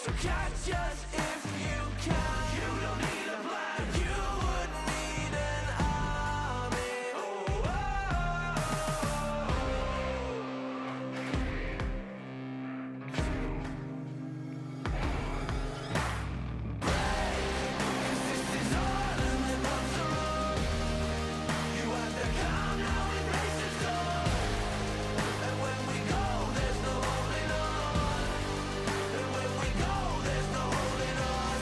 So catch us if you can. You don't need a plan. You would need an army. Oh, this is all in the bottom. You have to come now and raise the door. And when we go, there's no holding on. And when we go, there's no holding on.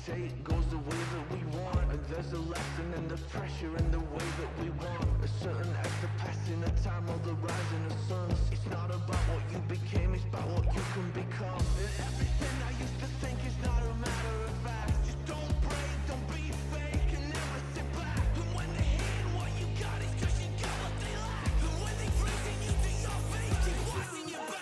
fate goes the way that we want. And there's a lesson in the pressure and the way that we want. A certain act of passing of time or the rising of suns. It's not about what you became, it's about what you can become. And everything I used to think is not a matter of fact. Just don't break, don't be fake, and never sit back. And when they hate what you got, it's cause you got what they lack. And when they praising you to your face, keep watching your back.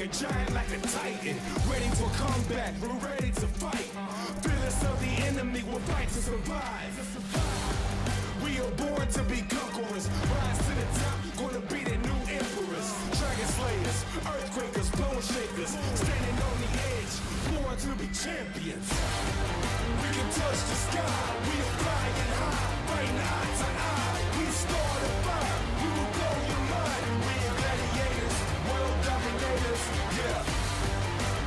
Giant like a titan, ready for comeback, we're ready to fight. Fearless of the enemy, we'll fight to survive. We are born to be conquerors, rise to the top, gonna be the new emperors. Dragon slayers, earthquakers, bone shakers, standing on the edge, born to be champions. We can touch the sky, we are flying high, fighting eye to eye. We start a fire, we will blow your mind. We are gladiators, world dominators, yeah.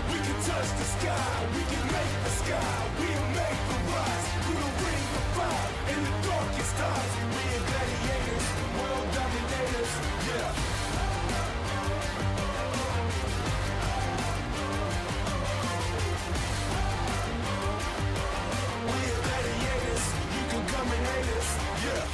We can touch the sky, we can make the sky. We'll make the rise through the ring of fire in the darkest times. We are gladiators, world dominators, yeah. We are gladiators, you can come and hate us, yeah.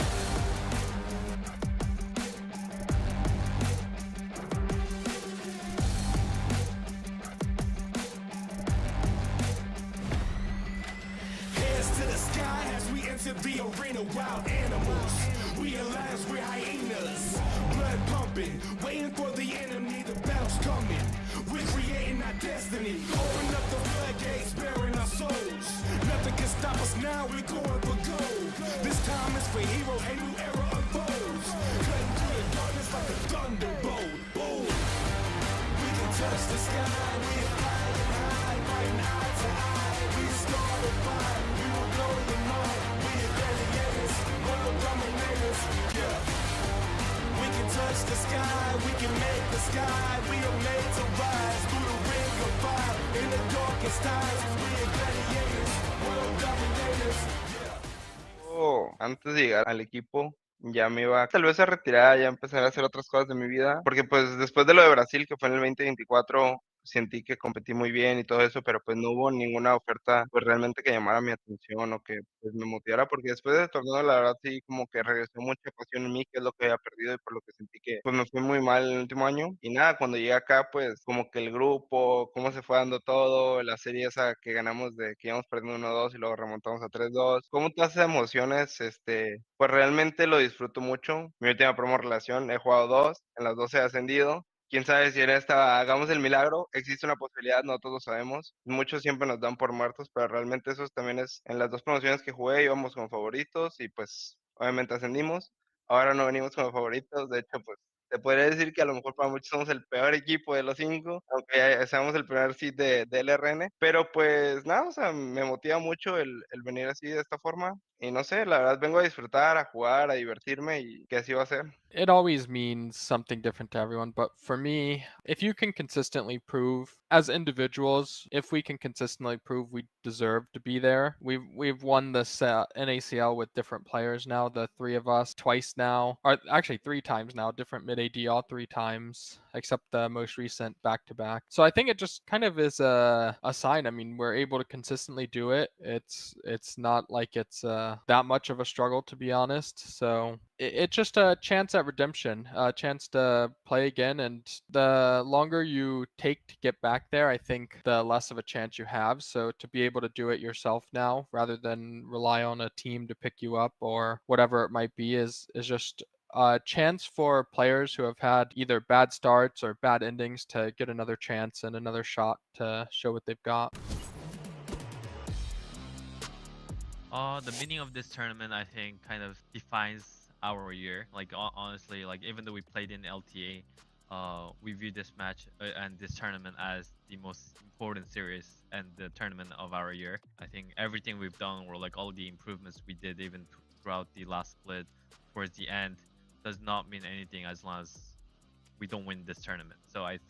The arena, wild animals. We alive, we're hyenas. Blood pumping, waiting for the enemy. The battle's coming. We're creating our destiny. Open up the floodgates, bearing our souls. Nothing can stop us now. We're going for gold. This time is for heroes. A new era unfolds. Cutting through the darkness like a thunderbolt. Boom. We can touch the sky. We are flying high, fighting eye to eye. We start a fire. We will blow your mind. World dominators, yeah. We can touch the sky, we can make the sky. We are made to rise through the ring of fire in the darkest times. We are gladiators, world dominators, yeah. Antes de llegar al equipo, ya me iba tal vez a retirar, ya empezar a hacer otras cosas de mi vida, porque pues después de lo de Brasil, que fue en el 2024, sentí que competí muy bien y todo eso, pero pues no hubo ninguna oferta pues realmente que llamara mi atención o que pues me motivara, porque después del torneo la verdad sí como que regresó mucha pasión en mí, que es lo que había perdido y por lo que sentí que pues me fue muy mal el último año. Y nada, cuando llegué acá pues como que el grupo, cómo se fue dando todo, la serie esa que ganamos de que íbamos perdiendo 1-2 y luego remontamos a 3-2, como todas esas emociones, pues realmente lo disfruto mucho. Mi última promo relación, he jugado 2, en las 2 he ascendido. Quién sabe si en esta hagamos el milagro, existe una posibilidad, no todos lo sabemos. Muchos siempre nos dan por muertos, pero realmente eso también es, en las 2 promociones que jugué íbamos como favoritos y pues obviamente ascendimos. Ahora no venimos como favoritos, de hecho pues te podría decir que a lo mejor para muchos somos el peor equipo de los 5, aunque ya seamos el primer seed de LRN, pero pues nada, o sea, me motiva mucho el venir así de esta forma y no sé, la verdad vengo a disfrutar, a jugar, a divertirme y que así va a ser. It always means something different to everyone, but for me, if you can consistently prove as individuals, if we can consistently prove we deserve to be there, we've won this NACL with different players now, the three of us twice now, or actually 3 times now, different mid AD all 3 times. except the most recent back-to-back. So I think it just kind of is a sign. I mean, we're able to consistently do it. It's not like it's that much of a struggle, to be honest. So it's just a chance at redemption, a chance to play again. And the longer you take to get back there, I think the less of a chance you have. So to be able to do it yourself now, rather than rely on a team to pick you up or whatever it might be, is just a chance for players who have had either bad starts or bad endings to get another chance and another shot to show what they've got. The meaning of this tournament, I think, kind of defines our year. Like honestly, like even though we played in LTA, we view this match and this tournament as the most important series and the tournament of our year. I think everything we've done, or like all the improvements we did, even throughout the last split, towards the end, does not mean anything as long as we don't win this tournament. So like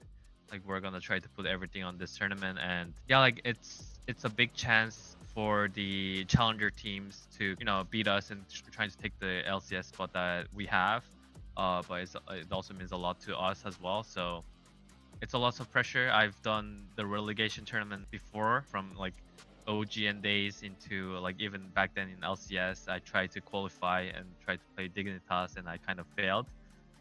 we're gonna try to put everything on this tournament, and yeah, like it's a big chance for the challenger teams to beat us and trying to take the LCS spot that we have. But it also means a lot to us as well. So it's a lot of pressure. I've done the relegation tournament before, from like OGN days into like even back then in LCS. I tried to qualify and tried to play Dignitas, and I kind of failed.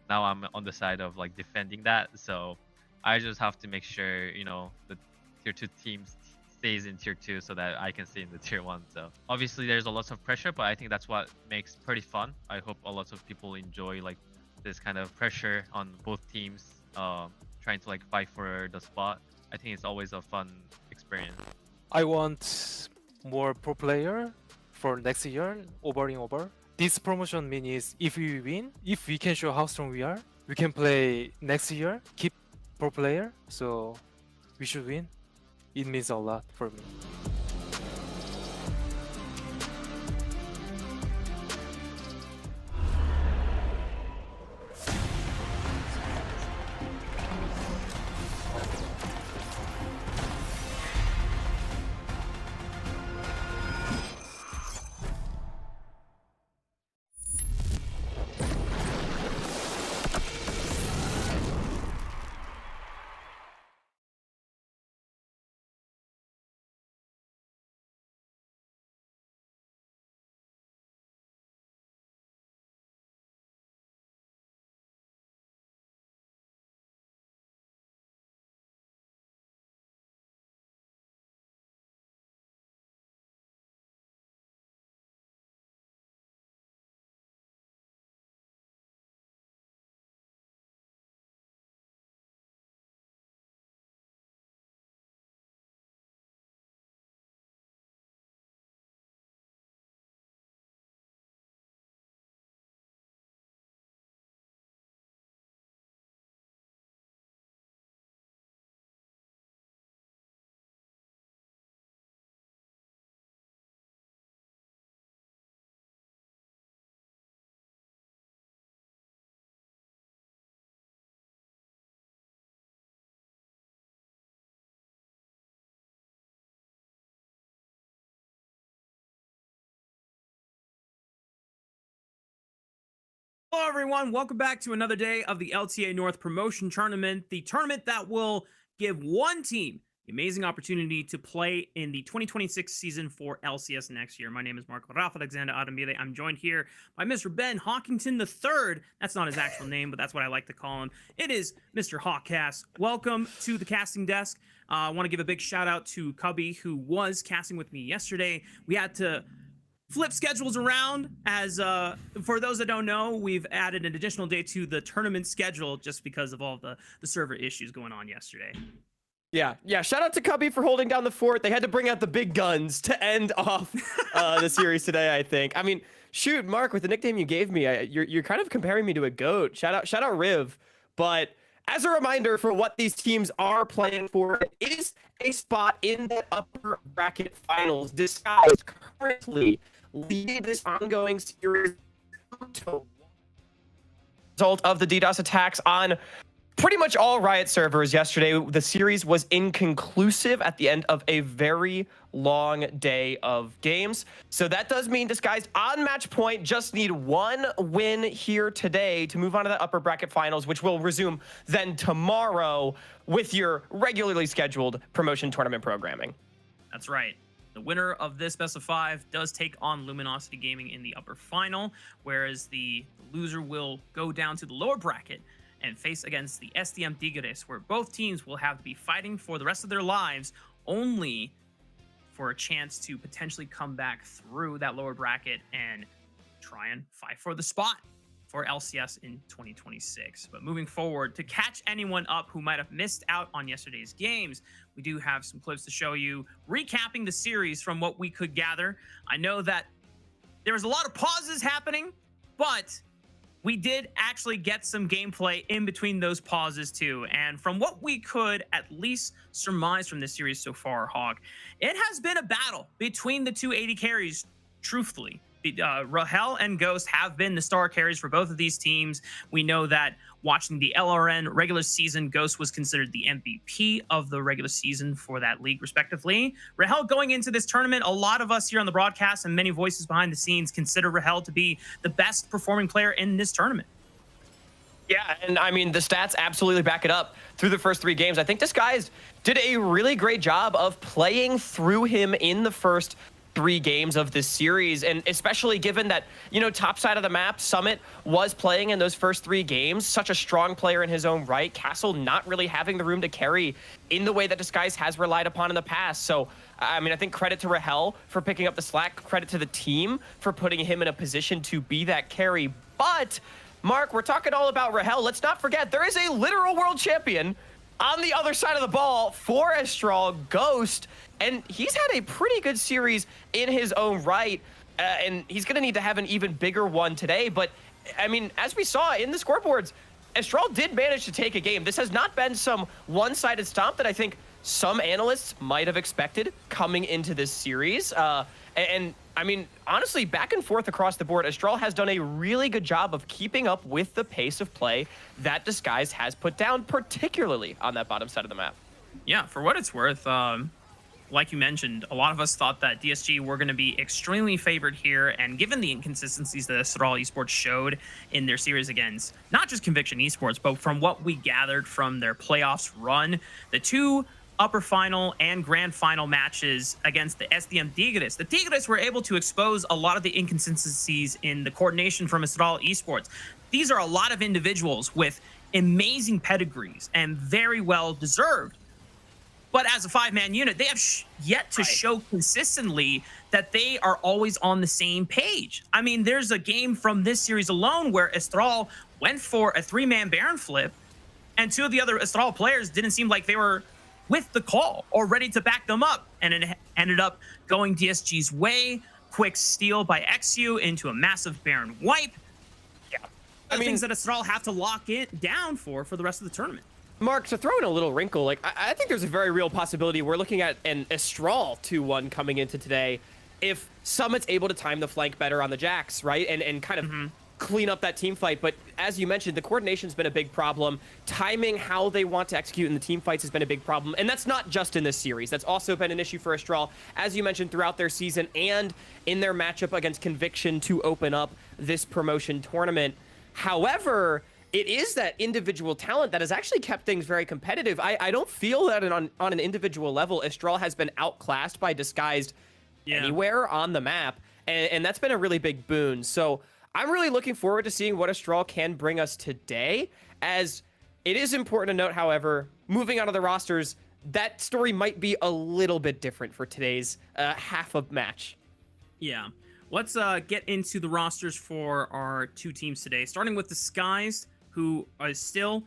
Now I'm on the side of like defending that. So I just have to make sure the tier 2 teams stays in tier 2 so that I can stay in the tier 1. So obviously there's a lot of pressure, but I think that's what makes pretty fun. I hope a lot of people enjoy like this kind of pressure on both teams, trying to like fight for the spot. I think it's always a fun experience. I want more pro player for next year, over and over. This promotion means if we win, if we can show how strong we are, we can play next year, keep pro player. So we should win. It means a lot for me. Hello, everyone. Welcome back to another day of the LTA North Promotion Tournament, the tournament that will give one team the amazing opportunity to play in the 2026 season for LCS next year. My name is Marco Rafa Alexander Adamile. I'm joined here by Mr. Ben Hawkington III. That's not his actual name, but that's what I like to call him. It is Mr. Hawkcast. Welcome to the casting desk. I want to give a big shout out to Cubby, who was casting with me yesterday. We had to flip schedules around, as for those that don't know, we've added an additional day to the tournament schedule just because of all the server issues going on yesterday. Yeah. Shout out to Cubby for holding down the fort. They had to bring out the big guns to end off the series today, I think. I mean, shoot, Mark, with the nickname you gave me, you're kind of comparing me to a goat. Shout out Riv. But as a reminder for what these teams are playing for, it is a spot in the upper bracket finals. Disguise currently leading this ongoing series to result of the DDoS attacks on pretty much all Riot servers yesterday. The series was inconclusive at the end of a very long day of games. So that does mean Disguised on match point just need one win here today to move on to the upper bracket finals, which will resume then tomorrow with your regularly scheduled promotion tournament programming. That's right. The winner of this best of 5 does take on Luminosity Gaming in the upper final, whereas the loser will go down to the lower bracket and face against the SDM Tigres, where both teams will have to be fighting for the rest of their lives, only for a chance to potentially come back through that lower bracket and try and fight for the spot for LCS in 2026. But moving forward, to catch anyone up who might have missed out on yesterday's games, we do have some clips to show you, recapping the series from what we could gather. I know that there was a lot of pauses happening, but we did actually get some gameplay in between those pauses too. And from what we could at least surmise from this series so far, Hawk, it has been a battle between the two AD carries, truthfully. Rahel and Ghost have been the star carries for both of these teams. We know that watching the LRN regular season, Ghost was considered the MVP of the regular season for that league, respectively. Rahel going into this tournament, a lot of us here on the broadcast and many voices behind the scenes consider Rahel to be the best performing player in this tournament. Yeah, and I mean, the stats absolutely back it up. Through the first 3 games, I think Disguised did a really great job of playing through him in the first 3 games of this series, and especially given that, you know, top side of the map, Summit was playing in those first 3 games, such a strong player in his own right, Castle not really having the room to carry in the way that Disguise has relied upon in the past. So, I mean, I think credit to Rahel for picking up the slack, credit to the team for putting him in a position to be that carry. But, Mark, we're talking all about Rahel. Let's not forget, there is a literal world champion on the other side of the ball for Astral, Ghost, and he's had a pretty good series in his own right, and he's going to need to have an even bigger one today. But, I mean, as we saw in the scoreboards, Astral did manage to take a game. This has not been some one-sided stomp that I think some analysts might have expected coming into this series. And I mean, honestly, back and forth across the board, Astral has done a really good job of keeping up with the pace of play that Disguise has put down, particularly on that bottom side of the map. Yeah, for what it's worth, like you mentioned, a lot of us thought that DSG were going to be extremely favored here, and given the inconsistencies that Astral Esports showed in their series against not just Conviction Esports, but from what we gathered from their playoffs run, the 2 upper final and grand final matches against the SDM Tigres. The Tigres were able to expose a lot of the inconsistencies in the coordination from Astral Esports. These are a lot of individuals with amazing pedigrees and very well deserved. But as a 5-man unit, they have yet to show consistently that they are always on the same page. I mean, there's a game from this series alone where Astral went for a 3-man Baron flip, and 2 of the other Astral players didn't seem like they were with the call or ready to back them up, and it ended up going DSG's way. Quick steal by XU into a massive Baron wipe. Yeah, I mean, things that Astral have to lock it down for the rest of the tournament. Mark, to throw in a little wrinkle, like I think there's a very real possibility we're looking at an Astral 2-1 coming into today if Summit's able to time the flank better on the Jax, right? And kind of clean up that team fight. But as you mentioned, the coordination's been a big problem. Timing how they want to execute in the team fights has been a big problem. And that's not just in this series. That's also been an issue for Astral, as you mentioned, throughout their season and in their matchup against Conviction to open up this promotion tournament. However, it is that individual talent that has actually kept things very competitive. I don't feel that on an individual level, Astral has been outclassed by Disguised anywhere on the map. And that's been a really big boon. So I'm really looking forward to seeing what Astral can bring us today, as it is important to note, however, moving out of the rosters, that story might be a little bit different for today's half of match. Yeah. Let's get into the rosters for our 2 teams today, starting with Disguised, who are still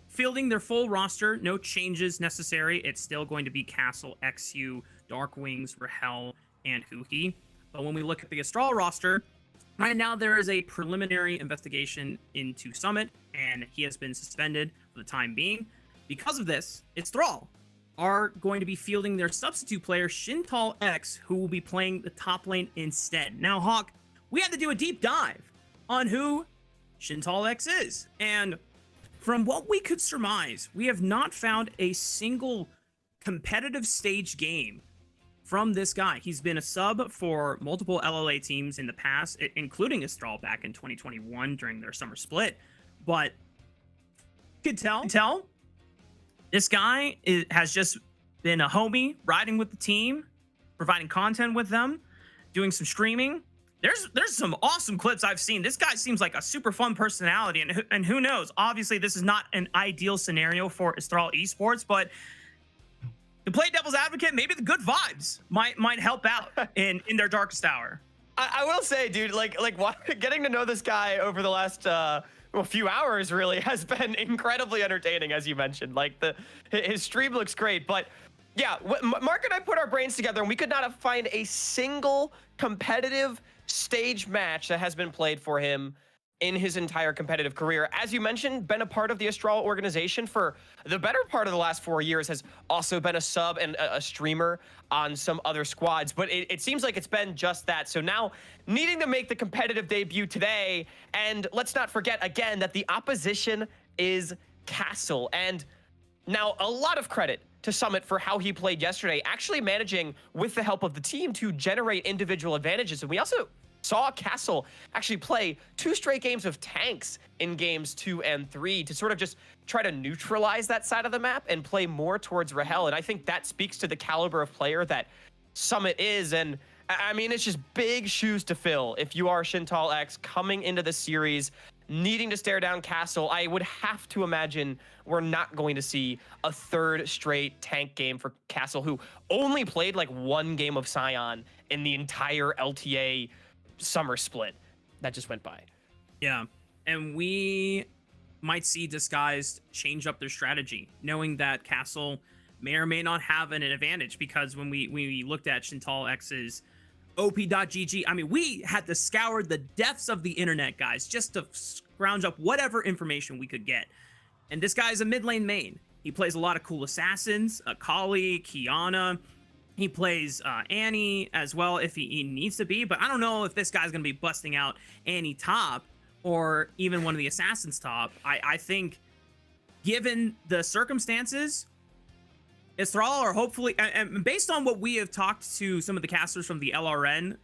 fielding their full roster. No changes necessary. It's still going to be Castle, XU, Dark Wings, Rahel, and Huki. But when we look at the Astral roster, right now there is a preliminary investigation into Summit, and he has been suspended for the time being. Because of this, Astral are going to be fielding their substitute player, Shintal X, who will be playing the top lane instead. Now, Hawk, we had to do a deep dive on who Shintal X is. And from what we could surmise, we have not found a single competitive stage game from this guy. He's been a sub for multiple LLA teams in the past, including Astral back in 2021 during their summer split. But you could tell this guy has just been a homie, riding with the team, providing content with them, doing some streaming. There's some awesome clips I've seen. This guy seems like a super fun personality, and who knows? Obviously, this is not an ideal scenario for Astral Esports, but to play devil's advocate, maybe the good vibes might help out in their darkest hour. I will say, dude, like getting to know this guy over the last few hours really has been incredibly entertaining, as you mentioned. Like his stream looks great, but yeah, Mark and I put our brains together, and we could not find a single competitive stage match that has been played for him in his entire competitive career. As you mentioned, been a part of the Astral organization for the better part of the last 4 years, has also been a sub and a streamer on some other squads, but it seems like it's been just that. So now needing to make the competitive debut today, and let's not forget again that the opposition is Castle. And now a lot of credit to Summit for how he played yesterday, actually managing with the help of the team to generate individual advantages. And we also saw Castle actually play 2 straight games of tanks in games 2 and 3 to sort of just try to neutralize that side of the map and play more towards Rahel. And I think that speaks to the caliber of player that Summit is. And I mean, it's just big shoes to fill if you are Shintal X coming into the series, needing to stare down Castle. I would have to imagine we're not going to see a 3rd straight tank game for Castle, who only played like 1 game of Scion in the entire LTA summer split that just went by. Yeah, and we might see Disguised change up their strategy, knowing that Castle may or may not have an advantage, because when we looked at Shintal X's op.gg, I mean, we had to scour the depths of the internet, guys, just to scrounge up whatever information we could get. And this guy is a mid lane main. He plays a lot of cool assassins, Akali, Kiana. He plays Annie as well if he needs to be, but I don't know if this guy's going to be busting out Annie top or even one of the assassins top. I think given the circumstances, Istral are hopefully, and based on what we have talked to some of the casters from the LRN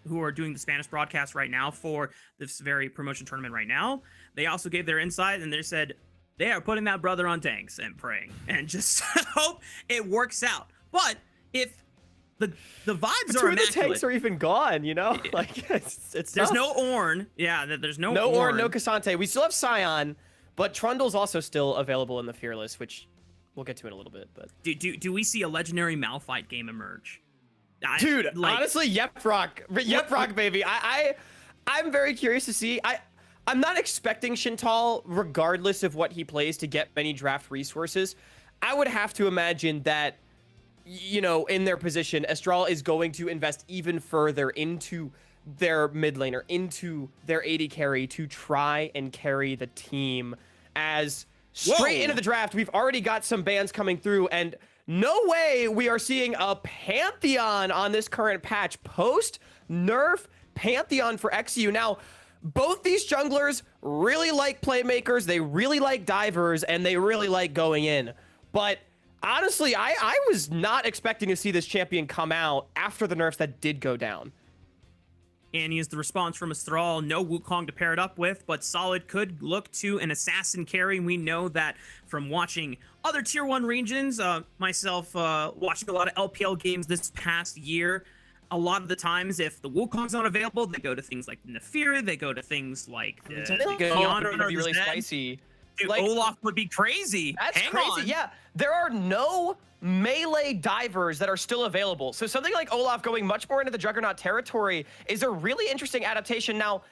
who are doing the Spanish broadcast right now for this very promotion tournament right now, they also gave their insight, and they said they are putting that brother on tanks and praying and just hope it works out. But if the vibes are immaculate, the tanks are even gone, you know? Like it's there's tough. no Ornn. Yeah, there's no Ornn, no Cassante. We still have Scion, but Trundle's also still available in the Fearless, which we'll get to in a little bit. But do we see a legendary Malphite game emerge? Dude, honestly, Yeprock, baby. I'm very curious to see. I'm not expecting Shintal, regardless of what he plays, to get many draft resources. I would have to imagine that, you know, in their position, Astral is going to invest even further into their mid laner, into their AD carry to try and carry the team. As straight into the draft, we've already got some bans coming through, and no way we are seeing a Pantheon on this current patch. Post nerf Pantheon for XU. Now, both these junglers really like playmakers, they really like divers, and they really like going in. But honestly, I was not expecting to see this champion come out after the nerfs that did go down. Annie is the response from Astral. No Wukong to pair it up with, but Solid could look to an assassin carry. We know that from watching other tier 1 regions, myself watching a lot of LPL games this past year, a lot of the times if the Wukong's not available, they go to things like the Nefiri, they go to things like the Kiana would be really Zed. spicy. Dude, Like, Olaf would be crazy. That's Hang crazy. on. Yeah, there are no melee divers that are still available. So something like Olaf going much more into the Juggernaut territory is a really interesting adaptation. Now,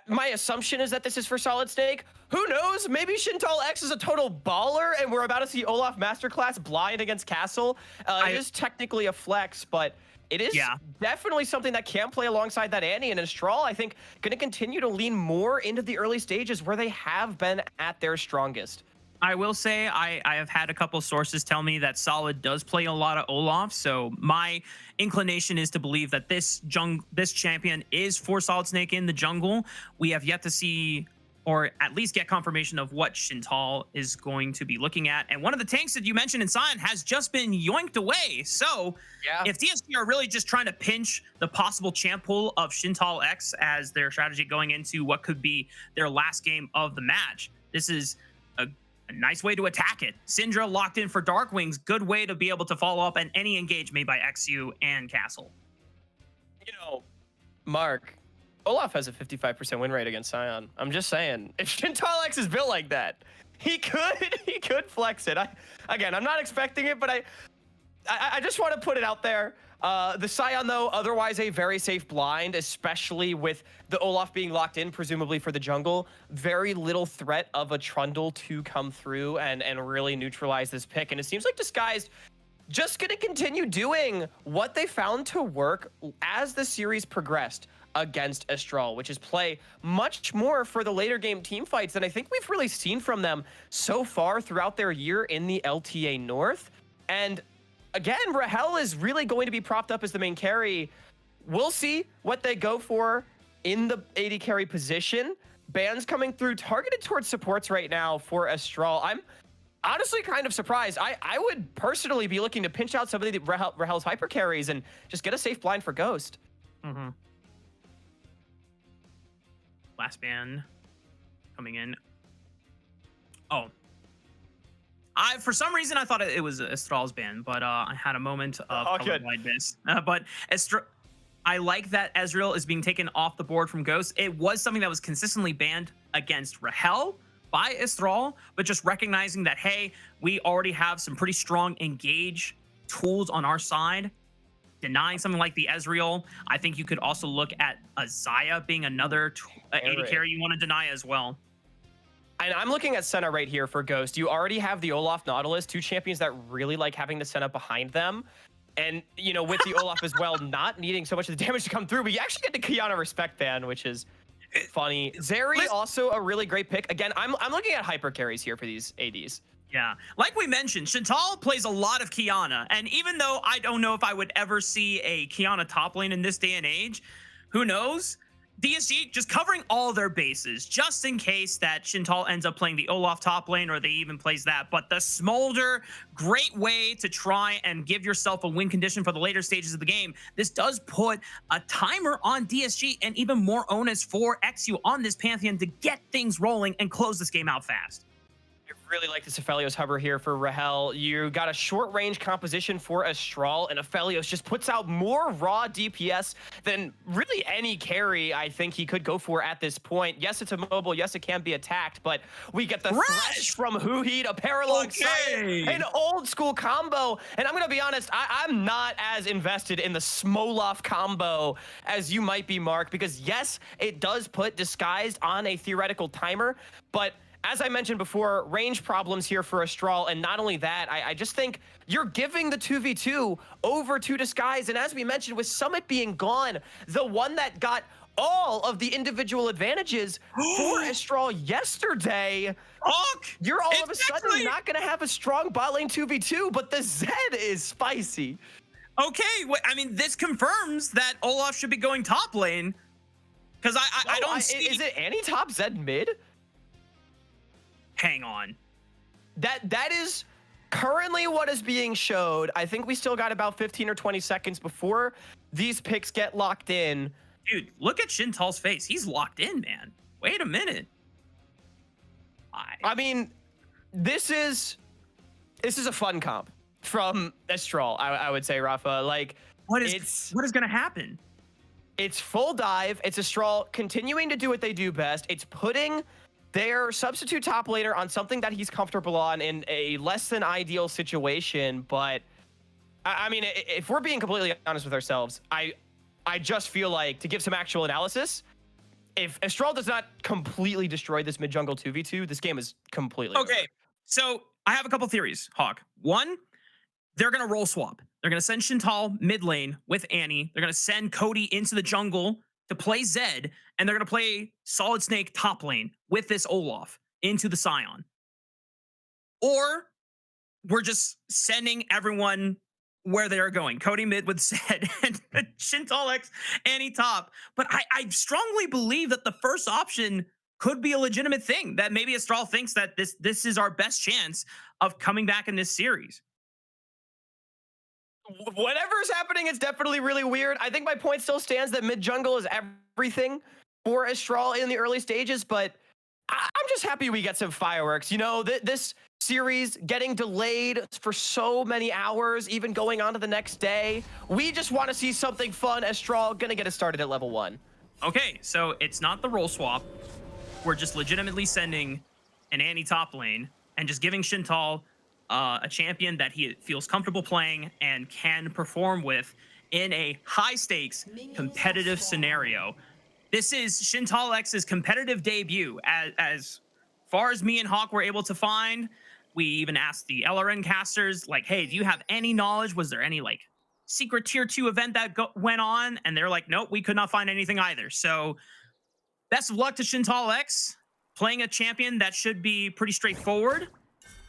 my assumption is that this is for Solid Snake. Who knows? Maybe Shintal X is a total baller and we're about to see Olaf Masterclass blind against Castle. It is technically a flex, but it is definitely something that can play alongside that Annie, and Astral, I think, going to continue to lean more into the early stages where they have been at their strongest. I will say I have had a couple sources tell me that Solid does play a lot of Olaf, so my inclination is to believe that this champion is for Solid Snake in the jungle. We have yet to see or at least get confirmation of what Shintal is going to be looking at. And one of the tanks that you mentioned in Sion has just been yoinked away. So if DSG are really just trying to pinch the possible champ pool of Shintal X as their strategy going into what could be their last game of the match, this is a nice way to attack it. Syndra locked in for Darkwings, good way to be able to follow up on any engage made by XU and Castle. You know, Mark, Olaf has a 55% win rate against Sion. I'm just saying, if Shintal X is built like that, he could flex it. Again, I'm not expecting it, but I just want to put it out there. The Sion, though, otherwise a very safe blind, especially with the Olaf being locked in, presumably for the jungle. Very little threat of a Trundle to come through and really neutralize this pick. And it seems like Disguised just going to continue doing what they found to work as the series progressed against Astral, which is play much more for the later game team fights than I think we've really seen from them so far throughout their year in the LTA North. And again, Rahel is really going to be propped up as the main carry. We'll see what they go for in the AD carry position. Bans coming through targeted towards supports right now for Astral. I'm honestly kind of surprised. I would personally be looking to pinch out some of the Rahel's hyper carries and just get a safe blind for Ghost. Last ban coming in. For some reason, I thought it was Astral's ban, but I had a moment of colorblindness. But I like that Ezreal is being taken off the board from Ghost. It was something that was consistently banned against Rahel by Astral, but just recognizing that, hey, we already have some pretty strong engage tools on our side. Denying something like the Ezreal, I think you could also look at a Xayah being another AD carry you want to deny as well. And I'm looking at Senna right here for Ghost. You already have the Olaf Nautilus, two champions that really like having the Senna behind them. And, you know, with the Olaf as well, not needing so much of the damage to come through, but you actually get the Kiana Respect ban, which is funny. Zeri, also a really great pick. Again, I'm looking at hyper carries here for these ADs. Yeah, like we mentioned, Shintal plays a lot of Kiana, and even though I don't know if I would ever see a Kiana top lane in this day and age, who knows? DSG just covering all their bases, just in case that Shintal ends up playing the Olaf top lane, or they even plays that. But the Smolder, great way to try and give yourself a win condition for the later stages of the game. This does put a timer on DSG and even more onus for XU on this Pantheon to get things rolling and close this game out fast. Really like this Aphelios hover here for Rahel. You got a short range composition for Astral, and Aphelios just puts out more raw DPS than really any carry I think he could go for at this point. Yes, it's a mobile. Yes, it can be attacked, but we get the Thresh from Huhid, a pair alongside an old school combo. And I'm going to be honest, I'm not as invested in the Smolov combo as you might be, Mark, because yes, it does put Disguised on a theoretical timer, but as I mentioned before, range problems here for Astral, and not only that, I just think you're giving the 2v2 over to Disguise, and as we mentioned, with Summit being gone, the one that got all of the individual advantages for Astral yesterday, you're all of a sudden not going to have a strong bot lane 2v2, but the Zed is spicy. Okay, I mean, this confirms that Olaf should be going top lane, because I don't see... Is it any top Zed mid? Hang on. That is currently what is being showed. I think we still got about 15 or 20 seconds before these picks get locked in. Dude, look at Shintal's face. He's locked in, man. Wait a minute. I mean, this is a fun comp from Astral, I would say, Rafa. Like, what is going to happen? It's full dive. It's Astral continuing to do what they do best. It's putting their substitute top laner on something that he's comfortable on in a less than ideal situation. But I mean, if we're being completely honest with ourselves, I just feel like, to give some actual analysis, if Astral does not completely destroy this mid jungle 2v2, this game is completely okay. over. So I have a couple theories, Hawk. One, they're going to role swap. They're going to send Shintal mid lane with Annie. They're going to send Cody into the jungle to play Zed, and they're going to play Solid Snake top lane with this Olaf into the Sion. Or we're just sending everyone where they're going. Cody mid with Zed and Shintal X, Annie top. But I strongly believe that the first option could be a legitimate thing, that maybe Astral thinks that this is our best chance of coming back in this series. Whatever's happening, it's definitely really weird. I think my point still stands that mid jungle is everything for Astral in the early stages, but I'm just happy we get some fireworks. You know, this series getting delayed for so many hours, even going on to the next day. We just want to see something fun. Astral gonna get us started at level 1. Okay, so it's not the role swap. We're just legitimately sending an Annie top lane and just giving Shintal a champion that he feels comfortable playing and can perform with in a high-stakes competitive scenario. This is Shintal X's competitive debut. As far as me and Hawk were able to find, we even asked the LRN casters, like, hey, do you have any knowledge? Was there any, like, secret tier 2 event that went on? And they're like, nope, we could not find anything either. So best of luck to Shintal X, playing a champion that should be pretty straightforward.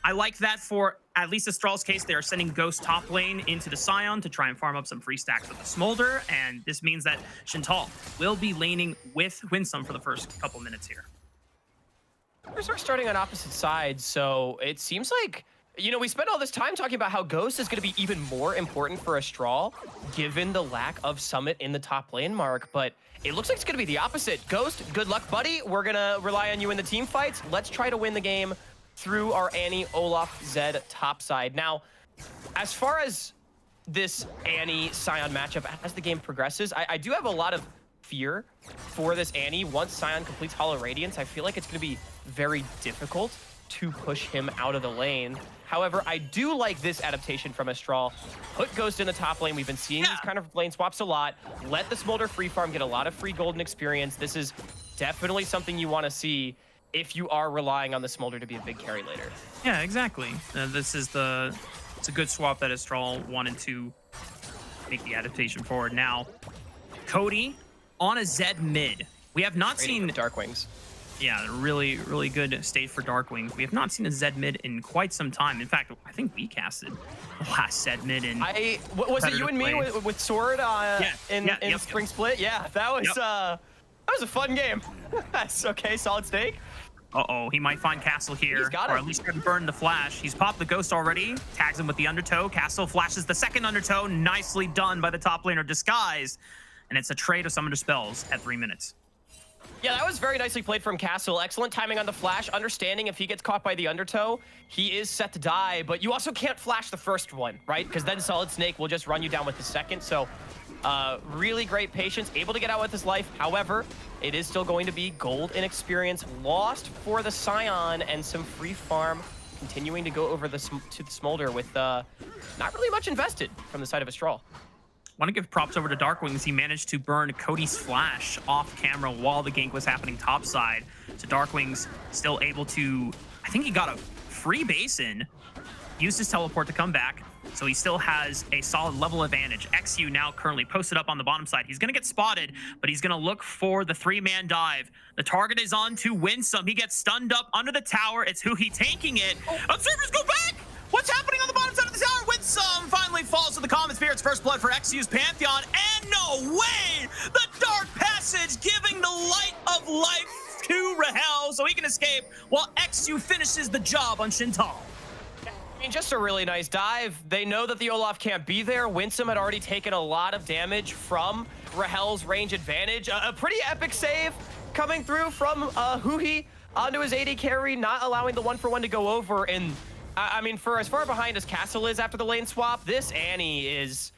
I like that for at least Astral's case. They are sending Ghost top lane into the Scion to try and farm up some free stacks with the Smolder, and this means that Shintal will be laning with Winsome for the first couple minutes here. We're starting on opposite sides, so it seems like, you know, we spent all this time talking about how Ghost is going to be even more important for Astral, given the lack of Summit in the top lane, Mark, but it looks like it's going to be the opposite. Ghost, good luck, buddy. We're going to rely on you in the team fights. Let's try to win the game through our Annie, Olaf, Zed top side. Now, as far as this Annie Scion matchup, as the game progresses, I do have a lot of fear for this Annie. Once Scion completes Hollow Radiance, I feel like it's going to be very difficult to push him out of the lane. However, I do like this adaptation from Astral. Put Ghost in the top lane. We've been seeing these kind of lane swaps a lot. Let the Smolder free farm, get a lot of free golden experience. This is definitely something you want to see if you are relying on the Smolder to be a big carry later. Yeah, exactly. It's a good swap that Astral wanted to make the adaptation forward. Now, Cody on a Zed mid. We have not seen the Darkwings. Yeah, really, really good state for Darkwing. We have not seen a Zed mid in quite some time. In fact, I think we casted the last Zed mid in. Was it you and me with Sword in Spring Split? Yeah, that was a fun game. That's okay, solid stake. Uh-oh, he might find Castle here, or at least try to burn the flash. He's popped the Ghost already, tags him with the Undertow. Castle flashes the second Undertow, nicely done by the top laner Disguise, and it's a trade of Summoner Spells at 3 minutes. Yeah, that was very nicely played from Castle. Excellent timing on the flash, understanding if he gets caught by the Undertow, he is set to die, but you also can't flash the first one, right? Because then Solid Snake will just run you down with the second, so really great patience, able to get out with his life. However, it is still going to be gold and experience lost for the Scion and some free farm continuing to go over to the Smolder with not really much invested from the side of Astral. Want to give props over to Darkwings. He managed to burn Cody's flash off camera while the gank was happening topside. So Darkwings still able to, I think he got a free base in, used his teleport to come back. So he still has a solid level advantage. XU now currently posted up on the bottom side. He's going to get spotted, but he's going to look for the 3-man dive. The target is on to Winsome. He gets stunned up under the tower. It's Huhi tanking it. Observers go back! What's happening on the bottom side of the tower? Winsome finally falls to the Common Spirit's first blood for XU's Pantheon. And no way! The Dark Passage giving the light of life to Rahel so he can escape while XU finishes the job on Shintal. I mean, just a really nice dive. They know that the Olaf can't be there. Winsome had already taken a lot of damage from Rahel's range advantage. A pretty epic save coming through from Huhi onto his AD carry, not allowing the 1-for-1 to go over. And I mean, for as far behind as Castle is after the lane swap, this Annie is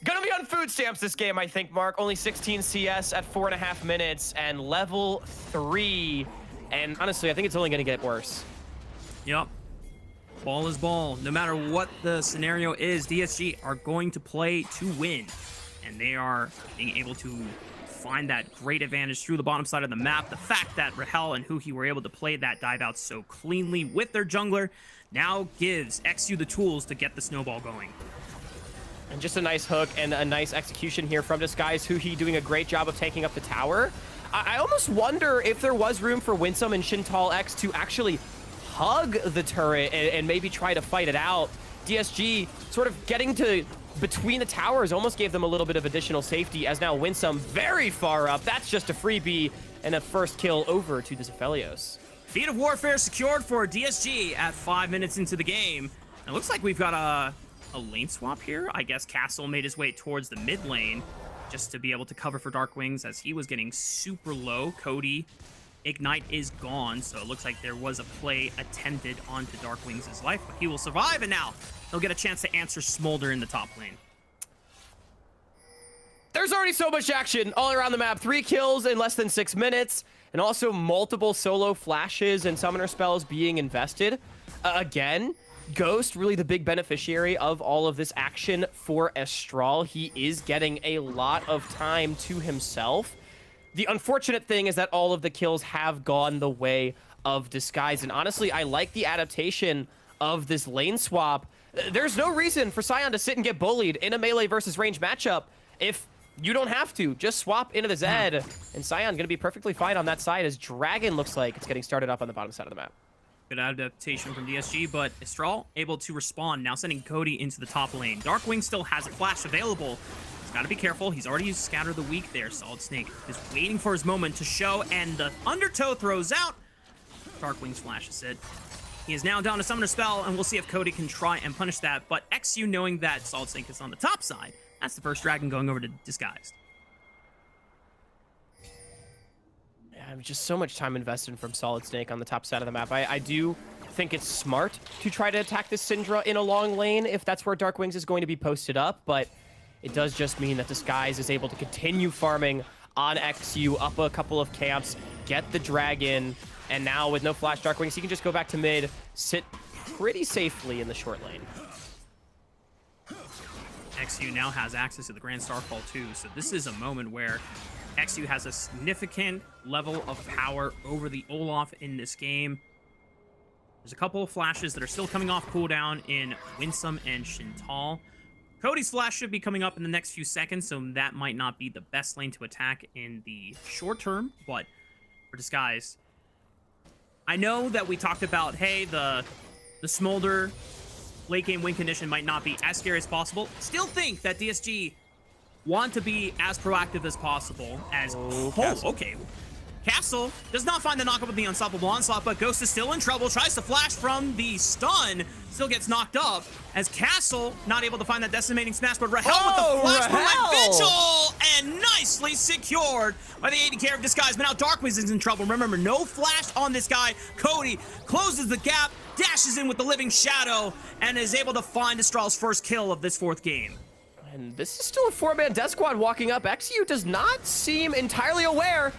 gonna be on food stamps this game, I think, Mark. Only 16 CS at 4.5 minutes and level 3. And honestly, I think it's only gonna get worse. Yep. Ball is ball. No matter what the scenario is, DSG are going to play to win. And they are being able to find that great advantage through the bottom side of the map. The fact that Rahel and Huhi were able to play that dive out so cleanly with their jungler now gives XU the tools to get the snowball going. And just a nice hook and a nice execution here from Disguise. Huhi doing a great job of taking up the tower. I almost wonder if there was room for Winsome and Shintal X to actually hug the turret and maybe try to fight it out. DSG sort of getting to between the towers almost gave them a little bit of additional safety, as now Winsome very far up. That's just a freebie, and a first kill over to the Zephelios. Feat of Warfare secured for DSG at 5 minutes into the game. It looks like we've got a lane swap here. I guess Castle made his way towards the mid lane just to be able to cover for Darkwings as he was getting super low. Cody, Ignite is gone, so it looks like there was a play attempted onto Darkwings' life, but he will survive, and now he'll get a chance to answer Smolder in the top lane. There's already so much action all around the map. 3 kills in less than 6 minutes, and also multiple solo flashes and summoner spells being invested. Again, Ghost really the big beneficiary of all of this action for Estral. He is getting a lot of time to himself. The unfortunate thing is that all of the kills have gone the way of Disguise, and honestly, I like the adaptation of this lane swap. There's no reason for Sion to sit and get bullied in a melee versus range matchup if you don't have to. Just swap into the Zed, and Sion's gonna be perfectly fine on that side as Dragon looks like it's getting started up on the bottom side of the map. Good adaptation from DSG, but Estral able to respond, now sending Cody into the top lane. Darkwing still has a flash available. He's got to be careful. He's already used Scatter the Weak there. Solid Snake is waiting for his moment to show, and the Undertow throws out. Darkwing's flashes it. He is now down to Summoner Spell, and we'll see if Cody can try and punish that, but XU, knowing that Solid Snake is on the top side, that's the first Dragon going over to Disguised. Just so much time invested from Solid Snake on the top side of the map. I do think it's smart to try to attack this Syndra in a long lane if that's where Darkwings is going to be posted up, but it does just mean that Disguise is able to continue farming on XU, up a couple of camps, get the dragon, and now with no flash Darkwings, he can just go back to mid, sit pretty safely in the short lane. XU now has access to the Grand Starfall too, so this is a moment where XU has a significant level of power over the Olaf in this game. There's a couple of flashes that are still coming off cooldown in Winsome and Shintal. Cody's flash should be coming up in the next few seconds, so that might not be the best lane to attack in the short term, but for Disguise, I know that we talked about, hey, the Smolder late game win condition might not be as scary as possible. Still think that DSG want to be as proactive as possible as... okay. Castle does not find the knockup with the Unstoppable Onslaught, but Ghost is still in trouble, tries to flash from the stun, still gets knocked up, as Castle not able to find that decimating smash, but Rahel with the flash from Red Vigil, and nicely secured by the AD carry of Disguise, but now Darkwings is in trouble. Remember, no flash on this guy. Cody closes the gap, dashes in with the Living Shadow, and is able to find Astral's first kill of this fourth game. And this is still a 4-man death squad walking up. XU does not seem entirely aware.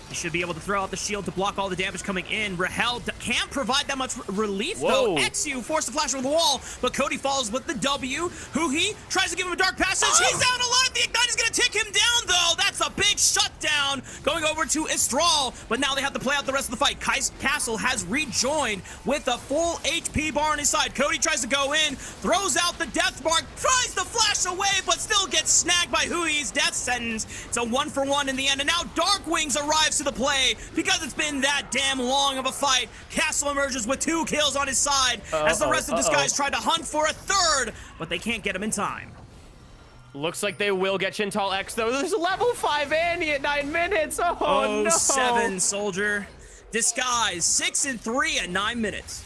He should be able to throw out the shield to block all the damage coming in. Rahel can't provide that much relief, though. XU forced to flash over the wall, but Cody falls with the W. He tries to give him a dark passage. He's down alive. The Ignite is going to take him down, though. That's a big shutdown going over to Estral, but now they have to play out the rest of the fight. Castle has rejoined with a full HP bar on his side. Cody tries to go in, throws out the death mark, tries to flash away, but still gets snagged by Hui's death sentence. It's a 1-for-1 in the end, and now Darkwings arrives to the play because it's been that damn long of a fight. Castle emerges with 2 kills on his side as the rest of Disguise tried to hunt for a third, but they can't get him in time. Looks like they will get Shintal X, though. There's a level 5 Annie at 9 minutes. Oh, no. 7 Soldier. Disguise 6-3 at 9 minutes.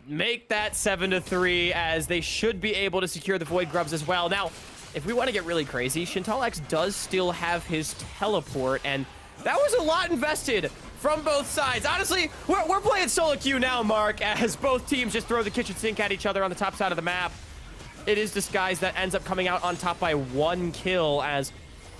Make that 7-3 as they should be able to secure the Void Grubs as well. Now, if we want to get really crazy, Shintal X does still have his teleport, and that was a lot invested from both sides. Honestly, we're playing solo queue now, Mark, as both teams just throw the kitchen sink at each other on the top side of the map. It is Disguise that ends up coming out on top by 1 kill, as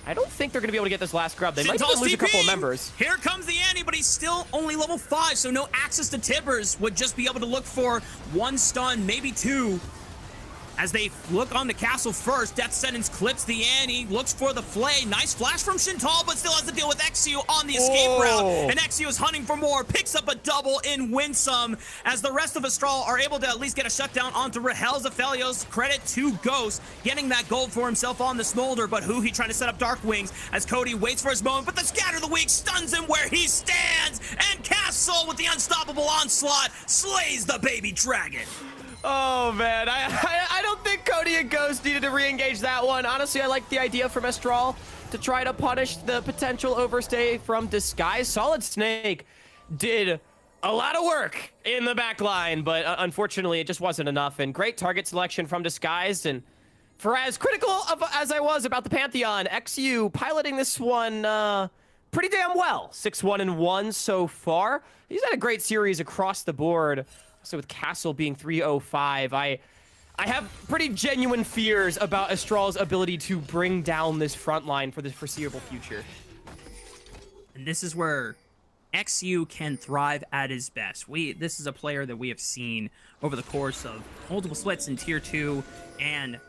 I don't think they're going to be able to get this last grub. They might even lose a couple of members. Here comes the Annie, but he's still only level 5, so no access to Tibbers. Would just be able to look for 1 stun, maybe 2. As they look on the Castle first, Death Sentence clips the Annie, looks for the Flay. Nice flash from Shintal, but still has to deal with XU on the escape route. And XU is hunting for more, picks up a double in Winsome, as the rest of Estral are able to at least get a shutdown onto Rahel's Aphelios. Credit to Ghost, getting that gold for himself on the Smolder, but he trying to set up Darkwings as Cody waits for his moment, but the Scatter the Weak stuns him where he stands, and Castle with the Unstoppable Onslaught slays the baby dragon. Oh man, I don't think Cody and Ghost needed to re-engage that one. Honestly, I like the idea from Estral to try to punish the potential overstay from Disguise. Solid Snake did a lot of work in the back line, but unfortunately it just wasn't enough. And great target selection from Disguised. And for as critical as I was about the Pantheon, XU piloting this one pretty damn well. 6-1-1 so far. He's had a great series across the board. So with Castle being 305, I have pretty genuine fears about Astral's ability to bring down this front line for the foreseeable future. And this is where XU can thrive at his best. This is a player that we have seen over the course of multiple splits in Tier 2 and a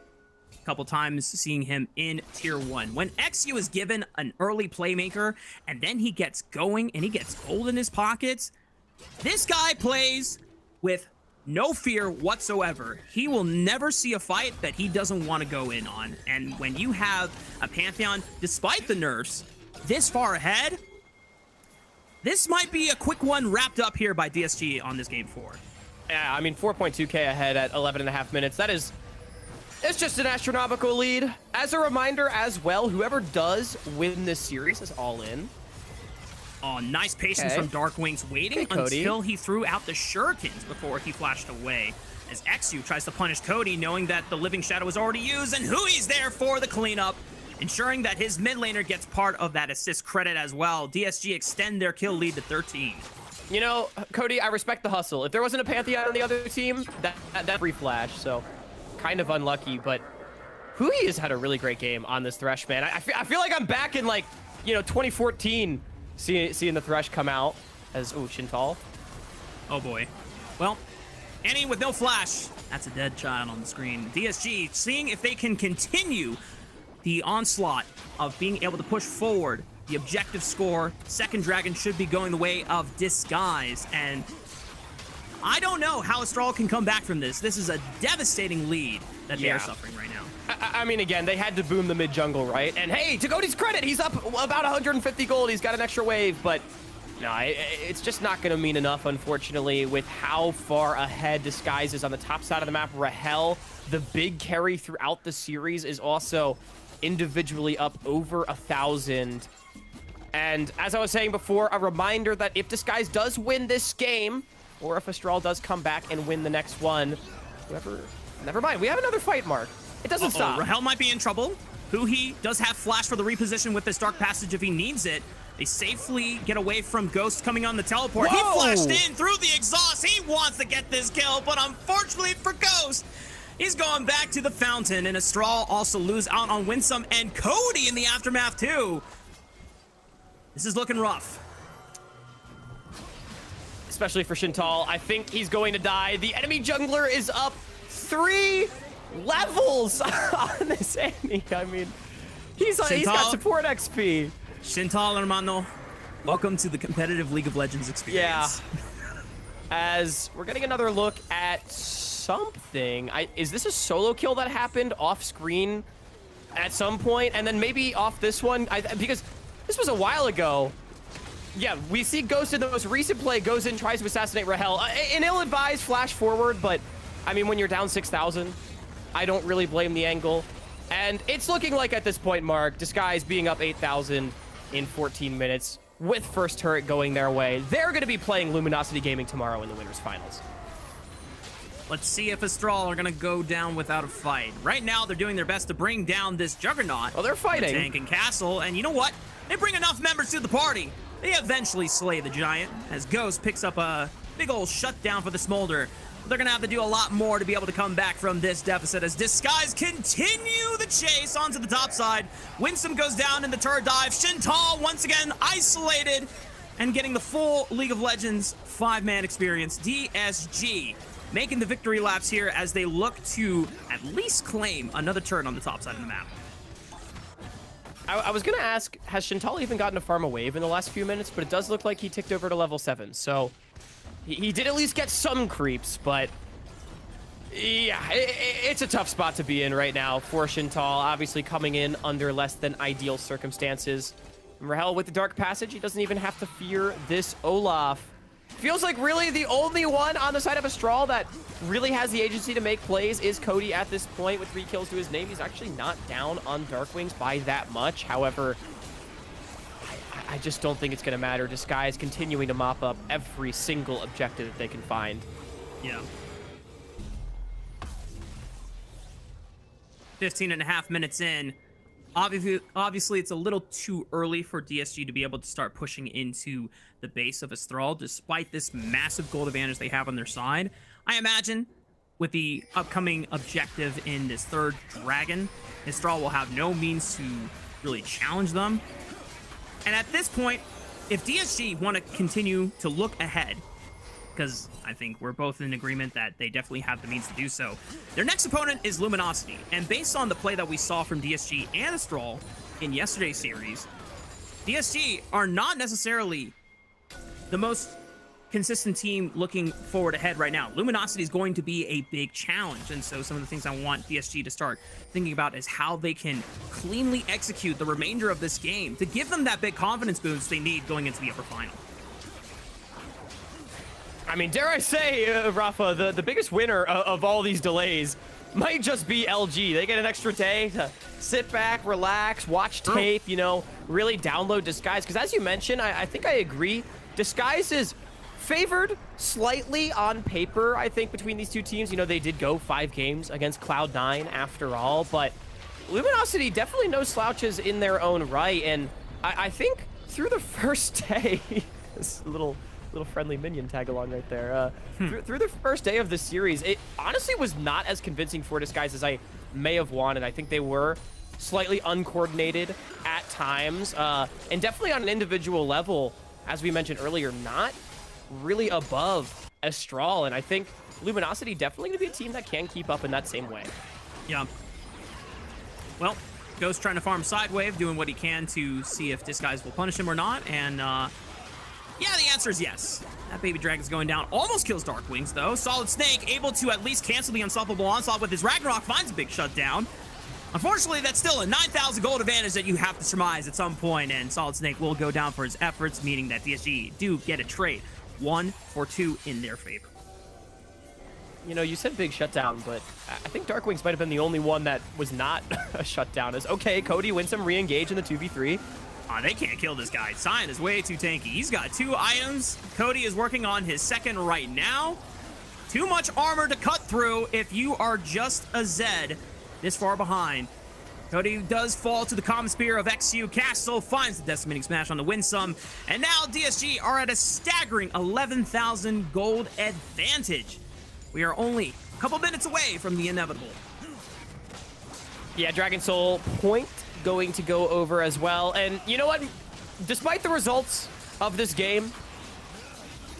couple times seeing him in Tier 1. When XU is given an early playmaker and then he gets going and he gets gold in his pockets, this guy plays with no fear whatsoever. He will never see a fight that he doesn't want to go in on. And when you have a Pantheon, despite the nerfs, this far ahead, this might be a quick one wrapped up here by DSG on this game 4. Yeah, I mean, 4.2k ahead at 11.5 minutes. It's just an astronomical lead. As a reminder as well, whoever does win this series is all in. Oh, nice patience from Darkwings, waiting until he threw out the shurikens before he flashed away. As XU tries to punish Cody, knowing that the Living Shadow is already used, and Hui's there for the cleanup, ensuring that his mid laner gets part of that assist credit as well. DSG extend their kill lead to 13. You know, Cody, I respect the hustle. If there wasn't a Pantheon on the other team, that free flash, so kind of unlucky, but Hui has had a really great game on this Thresh, man. I feel like I'm back in, like, you know, 2014, seeing the Thresh come out as, Shintal. Oh boy. Well, Annie with no flash. That's a dead child on the screen. DSG seeing if they can continue the onslaught of being able to push forward the objective score. Second Dragon should be going the way of Disguise, and I don't know how Astral can come back from this. This is a devastating lead that they are suffering right now. I mean, again, they had to boom the mid jungle, right? And hey, to Cody's credit, he's up about 150 gold. He's got an extra wave, but no, it's just not going to mean enough, unfortunately, with how far ahead Disguise is on the top side of the map. Rahel, the big carry throughout the series, is also individually up over 1,000. And as I was saying before, a reminder that if Disguise does win this game, or if Astral does come back and win the next one, never mind. We have another fight, Mark. It doesn't stop. Rahel might be in trouble. Huhi does have flash for the reposition with this Dark Passage if he needs it. They safely get away from Ghost coming on the teleport. Whoa! He flashed in through the exhaust. He wants to get this kill, but unfortunately for Ghost, he's going back to the fountain, and Astral also lose out on Winsome and Cody in the aftermath too. This is looking rough. Especially for Shintal. I think he's going to die. The enemy jungler is up 3 levels on this Annie. I mean, he's got support XP. Shintal, hermano, welcome to the competitive League of Legends experience. Yeah. As we're getting another look at something. Is this a solo kill that happened off screen at some point? And then maybe off this one? Because this was a while ago. Yeah, we see Ghost in the most recent play, goes in, tries to assassinate Rahel. An ill-advised flash forward, but I mean, when you're down 6,000, I don't really blame the angle. And it's looking like at this point, Mark, Disguise being up 8,000 in 14 minutes with first turret going their way. They're going to be playing Luminosity Gaming tomorrow in the Winners Finals. Let's see if Astral are going to go down without a fight. Right now, they're doing their best to bring down this Juggernaut. Well, they're fighting. Tank and Castle, and you know what? They bring enough members to the party. They eventually slay the Giant, as Ghost picks up a big old shutdown for the Smolder. They're going to have to do a lot more to be able to come back from this deficit as Disguise continue the chase onto the top side. Winsome goes down in the turret dive. Shintal once again isolated and getting the full League of Legends 5-man experience. DSG making the victory laps here as they look to at least claim another turret on the top side of the map. I was going to ask, has Shintal even gotten a farm a wave in the last few minutes? But it does look like he ticked over to level 7. So he did at least get some creeps, but yeah, it's a tough spot to be in right now for Shintal. Obviously coming in under less than ideal circumstances. And Rahel with the Dark Passage, he doesn't even have to fear this Olaf. feels like really the only one on the side of Astral that really has the agency to make plays is Cody at this point with 3 kills to his name. He's actually not down on Darkwings by that much. However, I just don't think it's going to matter. Disguise continuing to mop up every single objective that they can find. Yeah. 15.5 minutes in. Obviously, it's a little too early for DSG to be able to start pushing into the base of Astral, despite this massive gold advantage they have on their side. I imagine with the upcoming objective in this 3rd Dragon, Astral will have no means to really challenge them. And at this point, if DSG want to continue to look ahead, because I think we're both in agreement that they definitely have the means to do so, their next opponent is Luminosity. And based on the play that we saw from DSG and Astral in yesterday's series, DSG are not necessarily the most consistent team looking forward ahead right now. Luminosity is going to be a big challenge, and so some of the things I want DSG to start thinking about is how they can cleanly execute the remainder of this game to give them that big confidence boost they need going into the upper final. I mean, dare I say, Rafa, the biggest winner of all these delays might just be LG. They get an extra day to sit back, relax, watch tape, you know, really download Disguise. Because as you mentioned, I think I agree, Disguise is favored slightly on paper, I think, between these two teams. You know, they did go 5 games against Cloud9 after all, but Luminosity definitely no slouches in their own right. And I think through the first day, this little friendly minion tag along right there. Through the first day of the series, it honestly was not as convincing for Disguise as I may have wanted. I think they were slightly uncoordinated at times, and definitely on an individual level, as we mentioned earlier, not really above Astral. And I think Luminosity definitely going to be a team that can keep up in that same way. Yeah. Well, Ghost trying to farm Sidewave, doing what he can to see if Disguise will punish him or not, and yeah, the answer is yes. That baby dragon's going down. Almost kills Darkwings, though. Solid Snake able to at least cancel the unstoppable onslaught with his Ragnarok, finds a big shutdown. Unfortunately, that's still a 9,000 gold advantage that you have to surmise at some point, and Solid Snake will go down for his efforts, meaning that DSG do get a trade. 1 for 2 in their favor. You know, you said big shutdown, but I think Darkwings might have been the only one that was not a shutdown. As okay, Cody wins some re-engage in the 2v3. They can't kill this guy. Cyan is way too tanky. He's got 2 items. Cody is working on his 2nd right now. Too much armor to cut through if you are just a Zed this far behind. Cody does fall to the common spear of XU. Castle finds the decimating smash on the Winsome. And now DSG are at a staggering 11,000 gold advantage. We are only a couple minutes away from the inevitable. Yeah, Dragon Soul point going to go over as well. And you know what? Despite the results of this game,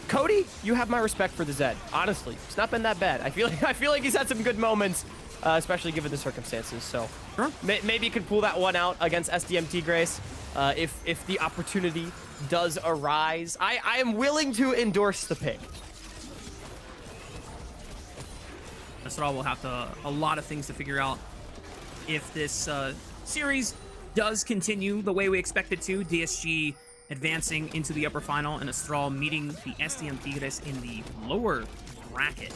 Cody, you have my respect for the Zed. Honestly, it's not been that bad. I feel like he's had some good moments, especially given the circumstances. So sure. Maybe you could pull that one out against SDMT Grace if the opportunity does arise. I am willing to endorse the pick. Astral will have a lot of things to figure out if this series does continue the way we expect it to. DSG advancing into the upper final and Astral meeting the SDM Tigres in the lower bracket.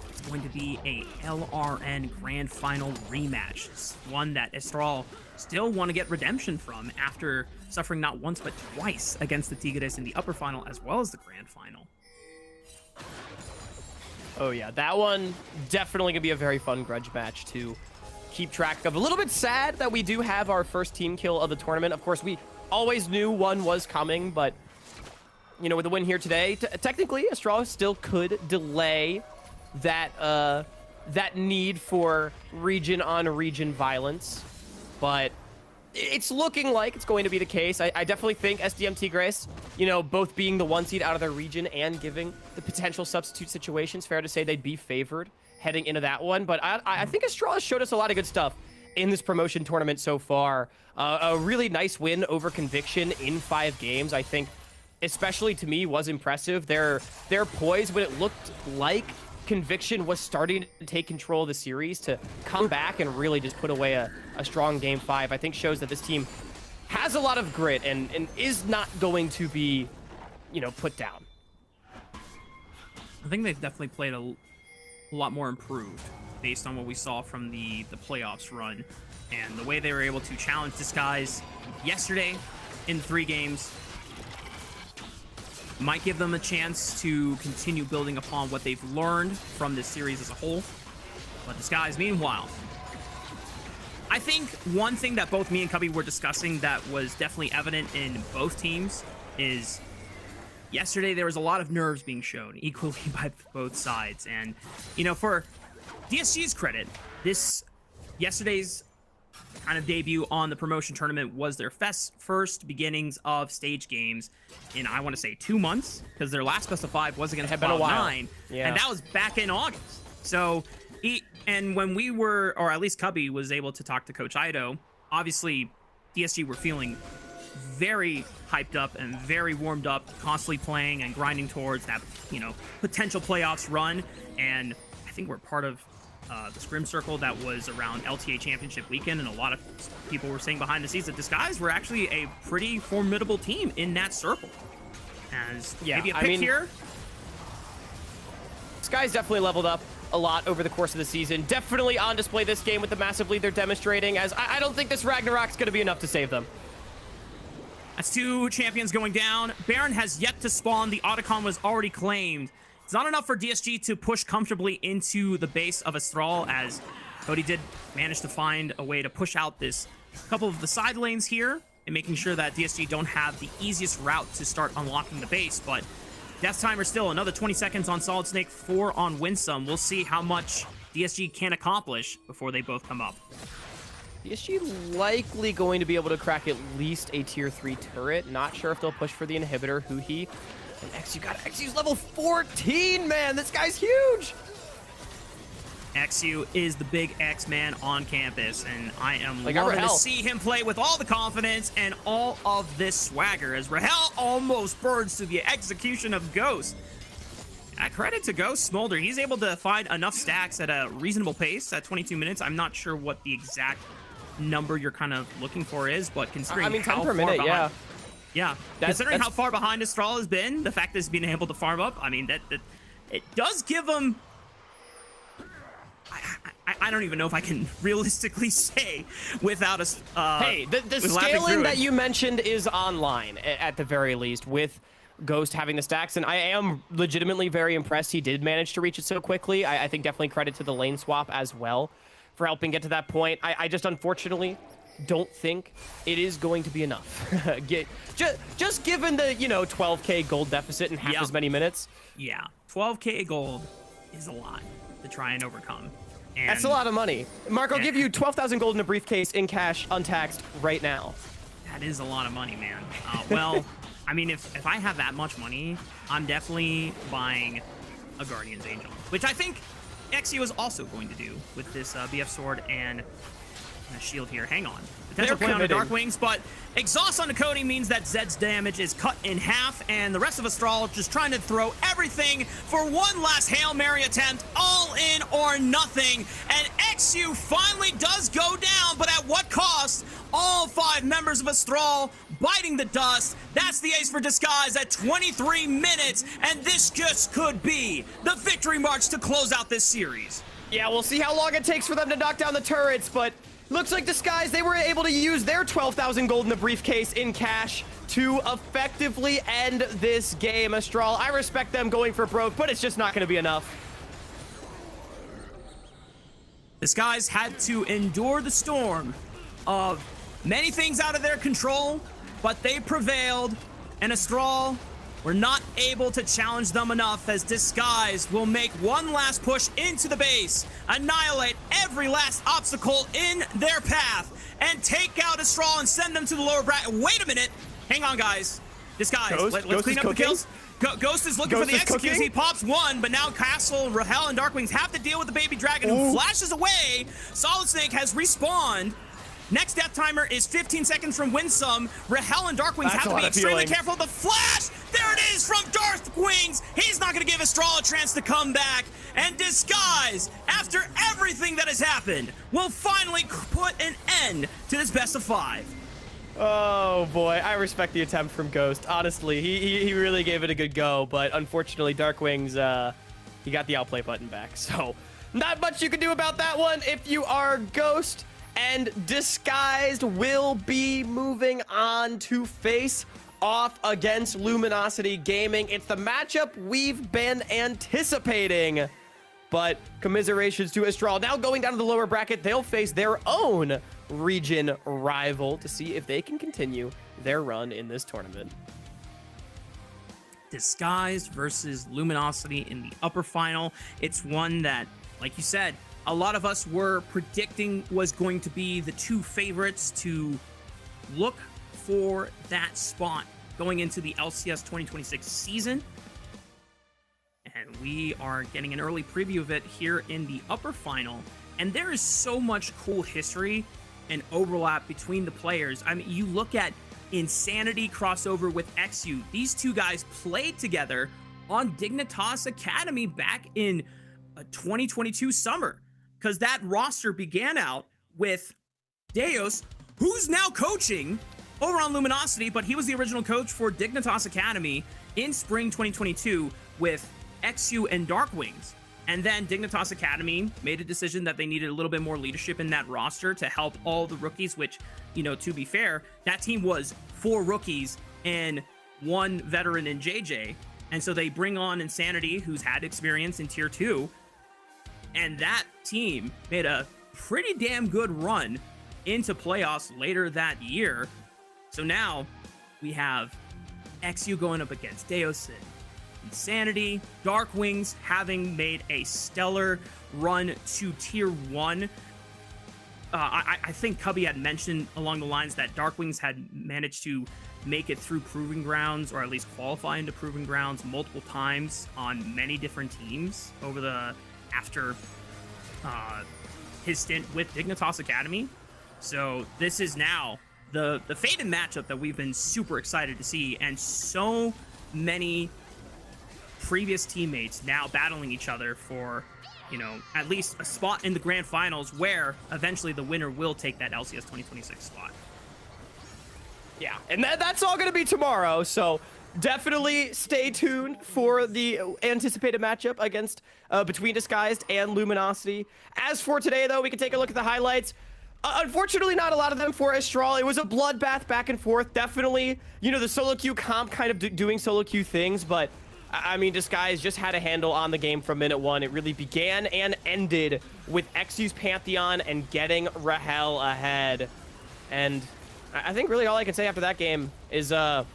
It's going to be a LRN grand final rematch. It's one that Astral still want to get redemption from after suffering not once but twice against the Tigres in the upper final as well as the grand final. Oh yeah, that one definitely gonna be a very fun grudge match to keep track of. A little bit sad that we do have our first team kill of the tournament. Of course, we always knew one was coming, but you know, with the win here today, technically Astral still could delay that that need for region on region violence, but it's looking like it's going to be the case. I definitely think SDM Tigres, you know, both being the 1 seed out of their region and giving the potential substitute situations, fair to say they'd be favored heading into that one. But I think Astral has showed us a lot of good stuff in this promotion tournament so far. A really nice win over Conviction in 5 games, I think, especially to me, was impressive. Their poise when it looked like Conviction was starting to take control of the series to come back and really just put away a strong game 5, I think shows that this team has a lot of grit and is not going to be, you know, put down. I think they've definitely played a lot more improved based on what we saw from the playoffs run and the way they were able to challenge Disguise yesterday in 3 games. Might give them a chance to continue building upon what they've learned from this series as a whole. But Disguise, meanwhile, I think one thing that both me and Cubby were discussing that was definitely evident in both teams is yesterday there was a lot of nerves being shown equally by both sides. And, you know, for DSG's credit, yesterday's kind of debut on the promotion tournament was their first beginnings of stage games in, I want to say, 2 months, because their last best of 5 was against Cloud9, and that was back in August. So, and when we were, or at least Cubby was able to talk to Coach Ido, obviously DSG were feeling very hyped up and very warmed up, constantly playing and grinding towards that, you know, potential playoffs run. And I think we're part of the scrim circle that was around LTA championship weekend, and a lot of people were saying behind the scenes that Disguise were actually a pretty formidable team in that circle. As maybe a pick here. Disguise definitely leveled up a lot over the course of the season. Definitely on display this game with the massive lead they're demonstrating, as I don't think this Ragnarok's going to be enough to save them. That's 2 champions going down. Baron has yet to spawn. The Otacon was already claimed. It's not enough for DSG to push comfortably into the base of Astral, as Cody did manage to find a way to push out this couple of the side lanes here and making sure that DSG don't have the easiest route to start unlocking the base. But death timer still another 20 seconds on Solid Snake, 4 on Winsome. We'll see how much DSG can accomplish before they both come up. DSG likely going to be able to crack at least a tier 3 turret. Not sure if they'll push for the inhibitor. Huhi and XU's level 14, man. This guy's huge. XU is the big X-Man on campus, and I am loving to see him play with all the confidence and all of this swagger, as Rahel almost burns to the execution of Ghost. Credit to Ghost Smolder. He's able to find enough stacks at a reasonable pace at 22 minutes. I'm not sure what the exact number you're kind of looking for is, but considering how far behind, considering how far behind Astral has been, the fact that he's been able to farm up, I mean, that it does give him. I don't even know if I can realistically say without a. Hey, the scaling that you mentioned is online at the very least, with Ghost having the stacks, and I am legitimately very impressed he did manage to reach it so quickly. I think definitely credit to the lane swap as well for helping get to that point. I just unfortunately don't think it is going to be enough. just given the 12k gold deficit in half as many minutes. Yeah, 12k gold is a lot to try and overcome. And that's a lot of money. Mark, I'll give you 12,000 gold in a briefcase in cash, untaxed, right now. That is a lot of money, man. Well, I mean, if I have that much money, I'm definitely buying a Guardian's Angel, which I think XU is also going to do with this BF sword and a shield here. Hang on. Potential play on the Dark Wings, but exhaust on the Cody means that Zed's damage is cut in half, and the rest of Astral just trying to throw everything for one last Hail Mary attempt, all in or nothing. And XU finally does go down, but at what cost? All 5 members of Astral biting the dust. That's the ace for Disguise at 23 minutes, and this just could be the victory march to close out this series. Yeah, we'll see how long it takes for them to knock down the turrets, but looks like Disguise, they were able to use their 12,000 gold in the briefcase in cash to effectively end this game. Astral, I respect them going for broke, but it's just not going to be enough. Disguise had to endure the storm of many things out of their control, but they prevailed, and Astral were not able to challenge them enough, as Disguise will make one last push into the base, annihilate every last obstacle in their path, and take out Astral and send them to the lower bracket. Wait a minute. Hang on, guys. Disguise, let's clean up the kills. Ghost is looking for the executes. He pops one, but now Castle, Rahel, and Darkwings have to deal with the baby dragon who flashes away. Solid Snake has respawned. Next death timer is 15 seconds from Winsome. Rahel and Darkwings have to be extremely careful. The flash! There it is from Darkwings! He's not going to give Astral a chance to come back. And Disguise, after everything that has happened, will finally put an end to this best of 5. Oh boy, I respect the attempt from Ghost. Honestly, he really gave it a good go, but unfortunately Darkwings he got the outplay button back. So not much you can do about that one if you are Ghost. And Disguised will be moving on to face off against Luminosity Gaming. It's the matchup we've been anticipating. But commiserations to Astral. Now going down to the lower bracket, they'll face their own region rival to see if they can continue their run in this tournament. Disguised versus Luminosity in the upper final. It's one that, like you said, a lot of us were predicting was going to be the two favorites to look for that spot going into the LCS 2026 season. And we are getting an early preview of it here in the upper final. And there is so much cool history and overlap between the players. I mean, you look at Insanity crossover with XU. These two guys played together on Dignitas Academy back in 2022 summer, because that roster began out with Deus, who's now coaching over on Luminosity, but he was the original coach for Dignitas Academy in spring 2022 with XU and Darkwings. And then Dignitas Academy made a decision that they needed a little bit more leadership in that roster to help all the rookies, which, you know, to be fair, that team was 4 rookies and 1 veteran in JJ. And so they bring on Insanity, who's had experience in Tier 2. And that team made a pretty damn good run into playoffs later that year. So now we have XU going up against Deus and Insanity, Darkwings having made a stellar run to Tier 1. I think Cubby had mentioned along the lines that Darkwings had managed to make it through Proving Grounds, or at least qualify into Proving Grounds multiple times on many different teams after his stint with Dignitas Academy. So this is now the fated matchup that we've been super excited to see, and so many previous teammates now battling each other for, you know, at least a spot in the grand finals, where eventually the winner will take that LCS 2026 spot. Yeah, and that's all going to be tomorrow, so definitely stay tuned for the anticipated matchup against between Disguised and Luminosity. As for today, though, we can take a look at the highlights. Unfortunately, not a lot of them for Astral. It was a bloodbath back and forth. Definitely, you know, the solo queue comp kind of doing solo queue things, but I mean, Disguise just had a handle on the game from minute 1. It really began and ended with XU's Pantheon and getting Rahel ahead. And I think really all I can say after that game is Mad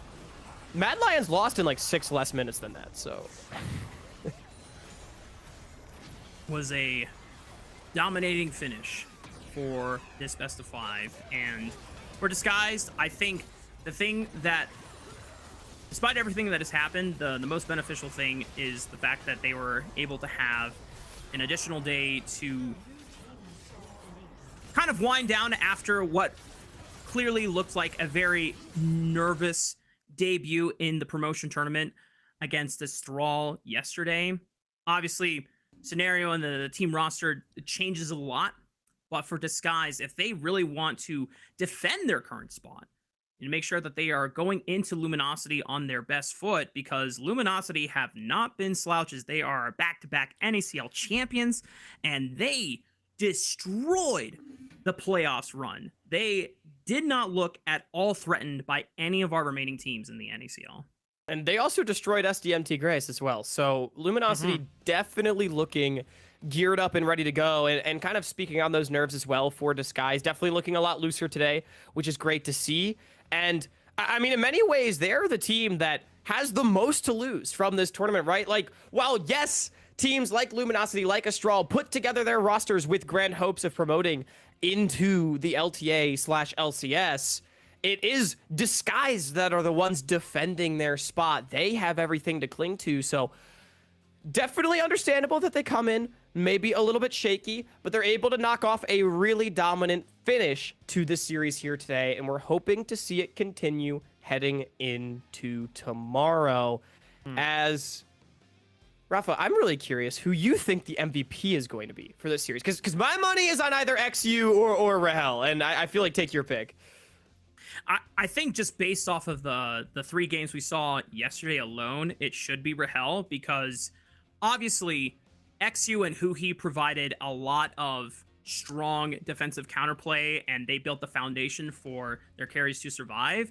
Lions lost in like 6 less minutes than that, so. Was a dominating finish for this best of 5. And for Disguised, I think the thing that, despite everything that has happened, the most beneficial thing is the fact that they were able to have an additional day to kind of wind down after what clearly looked like a very nervous debut in the promotion tournament against Astral yesterday. Obviously, scenario and the team roster changes a lot, but for Disguise, if they really want to defend their current spot and make sure that they are going into Luminosity on their best foot, because Luminosity have not been slouches. They are back-to-back NACL champions, and they destroyed the playoffs run. They did not look at all threatened by any of our remaining teams in the NACL. And they also destroyed SDMT Grace as well. So Luminosity definitely looking geared up and ready to go, and kind of speaking on those nerves as well for Disguise. Definitely looking a lot looser today, which is great to see. And I mean, in many ways, they're the team that has the most to lose from this tournament, right? Like, while yes, teams like Luminosity, like Astral, put together their rosters with grand hopes of promoting into the LTA/LCS, it is Disguised that are the ones defending their spot. They have everything to cling to, so definitely understandable that they come in maybe a little bit shaky, but they're able to knock off a really dominant finish to this series here today, and we're hoping to see it continue heading into tomorrow. As Rafa, I'm really curious who you think the MVP is going to be for this series, because my money is on either XU or Rahel, and I feel like take your pick. I think just based off of the 3 games we saw yesterday alone, it should be Rahel, because obviously, XU and Huhi provided a lot of strong defensive counterplay, and they built the foundation for their carries to survive.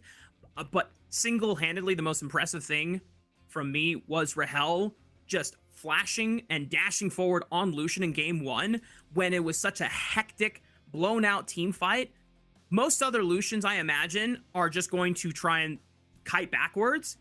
But single-handedly, the most impressive thing from me was Rahel just flashing and dashing forward on Lucian in game 1 when it was such a hectic, blown-out team fight. Most other Lucians, I imagine, are just going to try and kite backwards.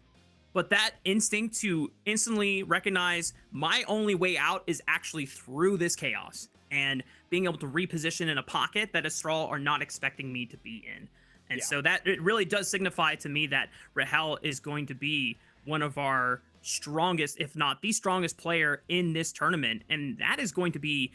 But that instinct to instantly recognize my only way out is actually through this chaos, and being able to reposition in a pocket that Astral are not expecting me to be in. And so that it really does signify to me that Rahel is going to be one of our strongest, if not the strongest player in this tournament. And that is going to be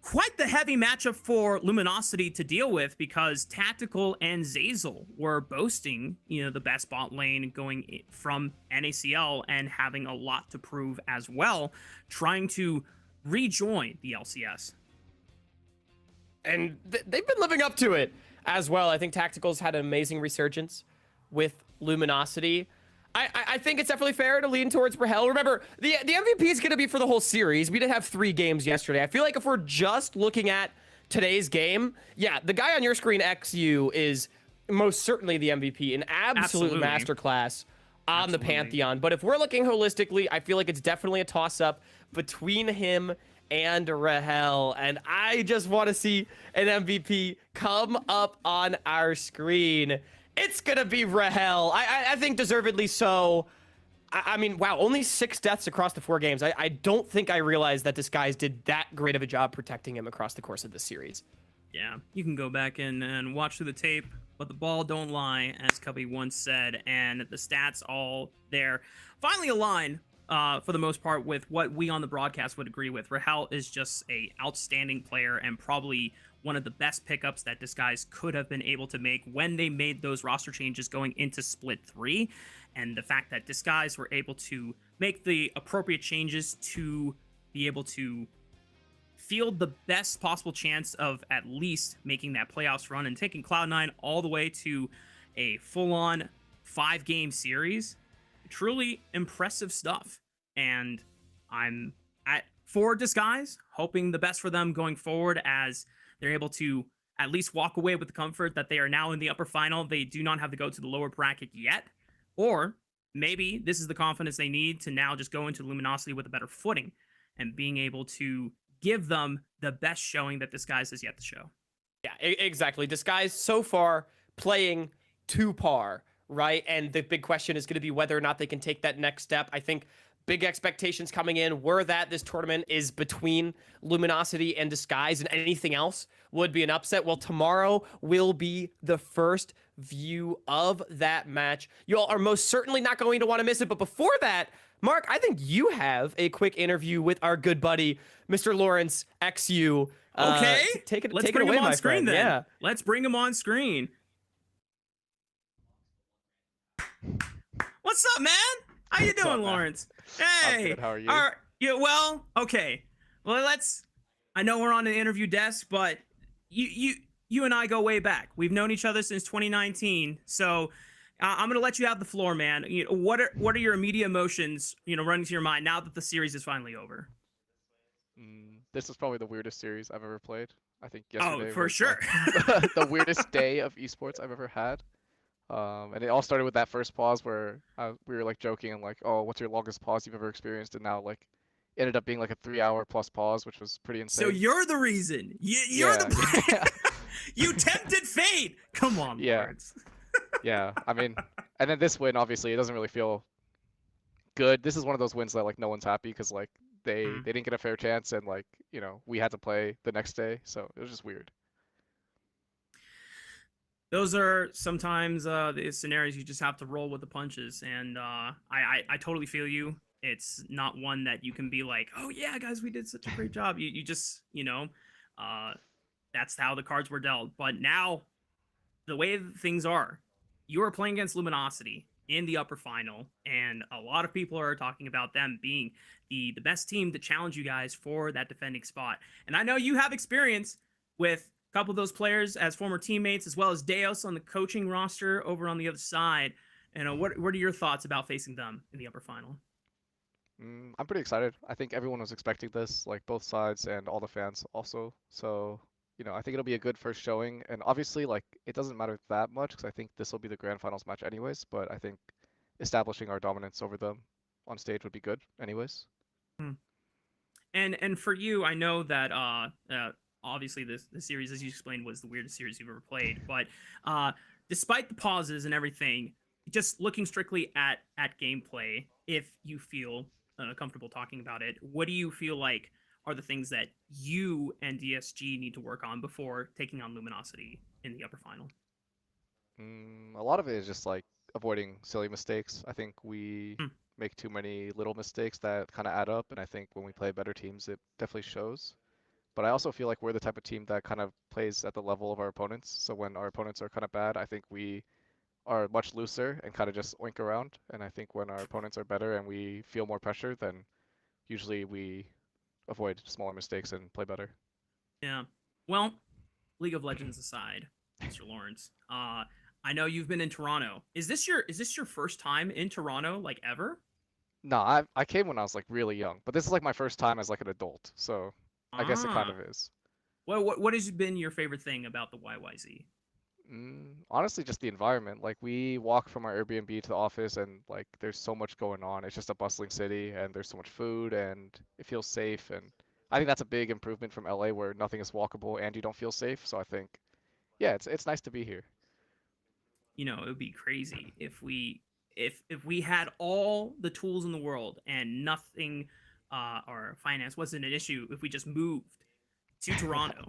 quite the heavy matchup for Luminosity to deal with, because Tactical and Zazel were boasting, the best bot lane going from NACL and having a lot to prove as well, trying to rejoin the LCS. And they've been living up to it as well. I think Tactical's had an amazing resurgence with Luminosity. I think it's definitely fair to lean towards Rahel. Remember, the MVP is going to be for the whole series. We did have 3 games yesterday. I feel like if we're just looking at today's game, the guy on your screen, XU, is most certainly the MVP, an absolute masterclass on the Pantheon. But if we're looking holistically, I feel like it's definitely a toss-up between him and Rahel, and I just want to see an MVP come up on our screen. It's gonna be Rahel. I think deservedly so. I mean, wow, only 6 deaths across the 4 games. I don't think I realized that this guys did that great of a job protecting him across the course of this series. Yeah, you can go back and watch through the tape, but the ball don't lie, as Cubby once said, and the stats all there. Finally align, for the most part, with what we on the broadcast would agree with. Rahel is just a outstanding player and probably one of the best pickups that Disguise could have been able to make when they made those roster changes going into Split 3. And the fact that Disguise were able to make the appropriate changes to be able to field the best possible chance of at least making that playoffs run and taking Cloud9 all the way to a full-on 5-game series. Truly impressive stuff. And I'm for Disguise, hoping the best for them going forward, as they're able to at least walk away with the comfort that they are now in the upper final. They do not have to go to the lower bracket yet. Or maybe this is the confidence they need to now just go into Luminosity with a better footing and being able to give them the best showing that Disguise has yet to show. Yeah, exactly. Disguise so far playing to par, right? And the big question is going to be whether or not they can take that next step. I think big expectations coming in were that this tournament is between Luminosity and Disguise, and anything else would be an upset. Well, tomorrow will be the first view of that match. You all are most certainly not going to want to miss it. But before that, Mark, I think you have a quick interview with our good buddy, Mr. Lawrence XU. Okay, take it let's take bring it away, him on my screen friend. then. Yeah. Let's bring him on screen. What's up, man? How you doing, Lawrence? Hey. I'm good. How are you? Well, okay. Well, I know we're on the interview desk, but you and I go way back. We've known each other since 2019. So I'm gonna let you have the floor, man. What are your immediate emotions, running to your mind now that the series is finally over? This is probably the weirdest series I've ever played. I think yesterday for was sure. like, the weirdest day of esports I've ever had. And it all started with that first pause where we were like joking and like, oh, what's your longest pause you've ever experienced? And now like ended up being like a 3-hour plus pause, which was pretty insane. So you're the reason. You're the yeah. You tempted fate. Come on, Lawrence. Yeah, I mean, and then this win, obviously, it doesn't really feel good. This is one of those wins that like no one's happy because like they didn't get a fair chance, and like we had to play the next day, so it was just weird. Those are sometimes the scenarios you just have to roll with the punches, and I totally feel you. It's not one that you can be like, oh yeah, guys, we did such a great job. You just that's how the cards were dealt. But now, the way things are, you are playing against Luminosity in the upper final, and a lot of people are talking about them being the best team to challenge you guys for that defending spot. And I know you have experience with a couple of those players as former teammates, as well as Deos on the coaching roster over on the other side. And what are your thoughts about facing them in the upper final? I'm pretty excited. I think everyone was expecting this, like both sides and all the fans also. So, I think it'll be a good first showing. And obviously, like, it doesn't matter that much because I think this will be the grand finals match anyways. But I think establishing our dominance over them on stage would be good anyways. Hmm. And for you, I know that obviously the series, as you explained, was the weirdest series you've ever played. But despite the pauses and everything, just looking strictly at gameplay, if you feel comfortable talking about it, what do you feel like are the things that you and DSG need to work on before taking on Luminosity in the upper final? A lot of it is just like avoiding silly mistakes. I think we Hmm. make too many little mistakes that kind of add up, and I think when we play better teams, it definitely shows. But I also feel like we're the type of team that kind of plays at the level of our opponents. So when our opponents are kind of bad, I think we are much looser and kind of just oink around. And I think when our opponents are better and we feel more pressure, then usually we avoid smaller mistakes and play better. Yeah. Well, League of Legends aside, Mr. Lawrence, I know you've been in Toronto. Is this your first time in Toronto, like ever? No, I came when I was like really young, but this is like my first time as like an adult, so I guess it kind Ah. of is. What has been your favorite thing about the YYZ? Honestly, just the environment. Like we walk from our Airbnb to the office, and like there's so much going on. It's just a bustling city, and there's so much food, and it feels safe. And I think that's a big improvement from LA, where nothing is walkable and you don't feel safe. So I think, yeah, it's nice to be here. You know, it would be crazy if we had all the tools in the world and nothing or finance wasn't an issue if we just moved to Toronto.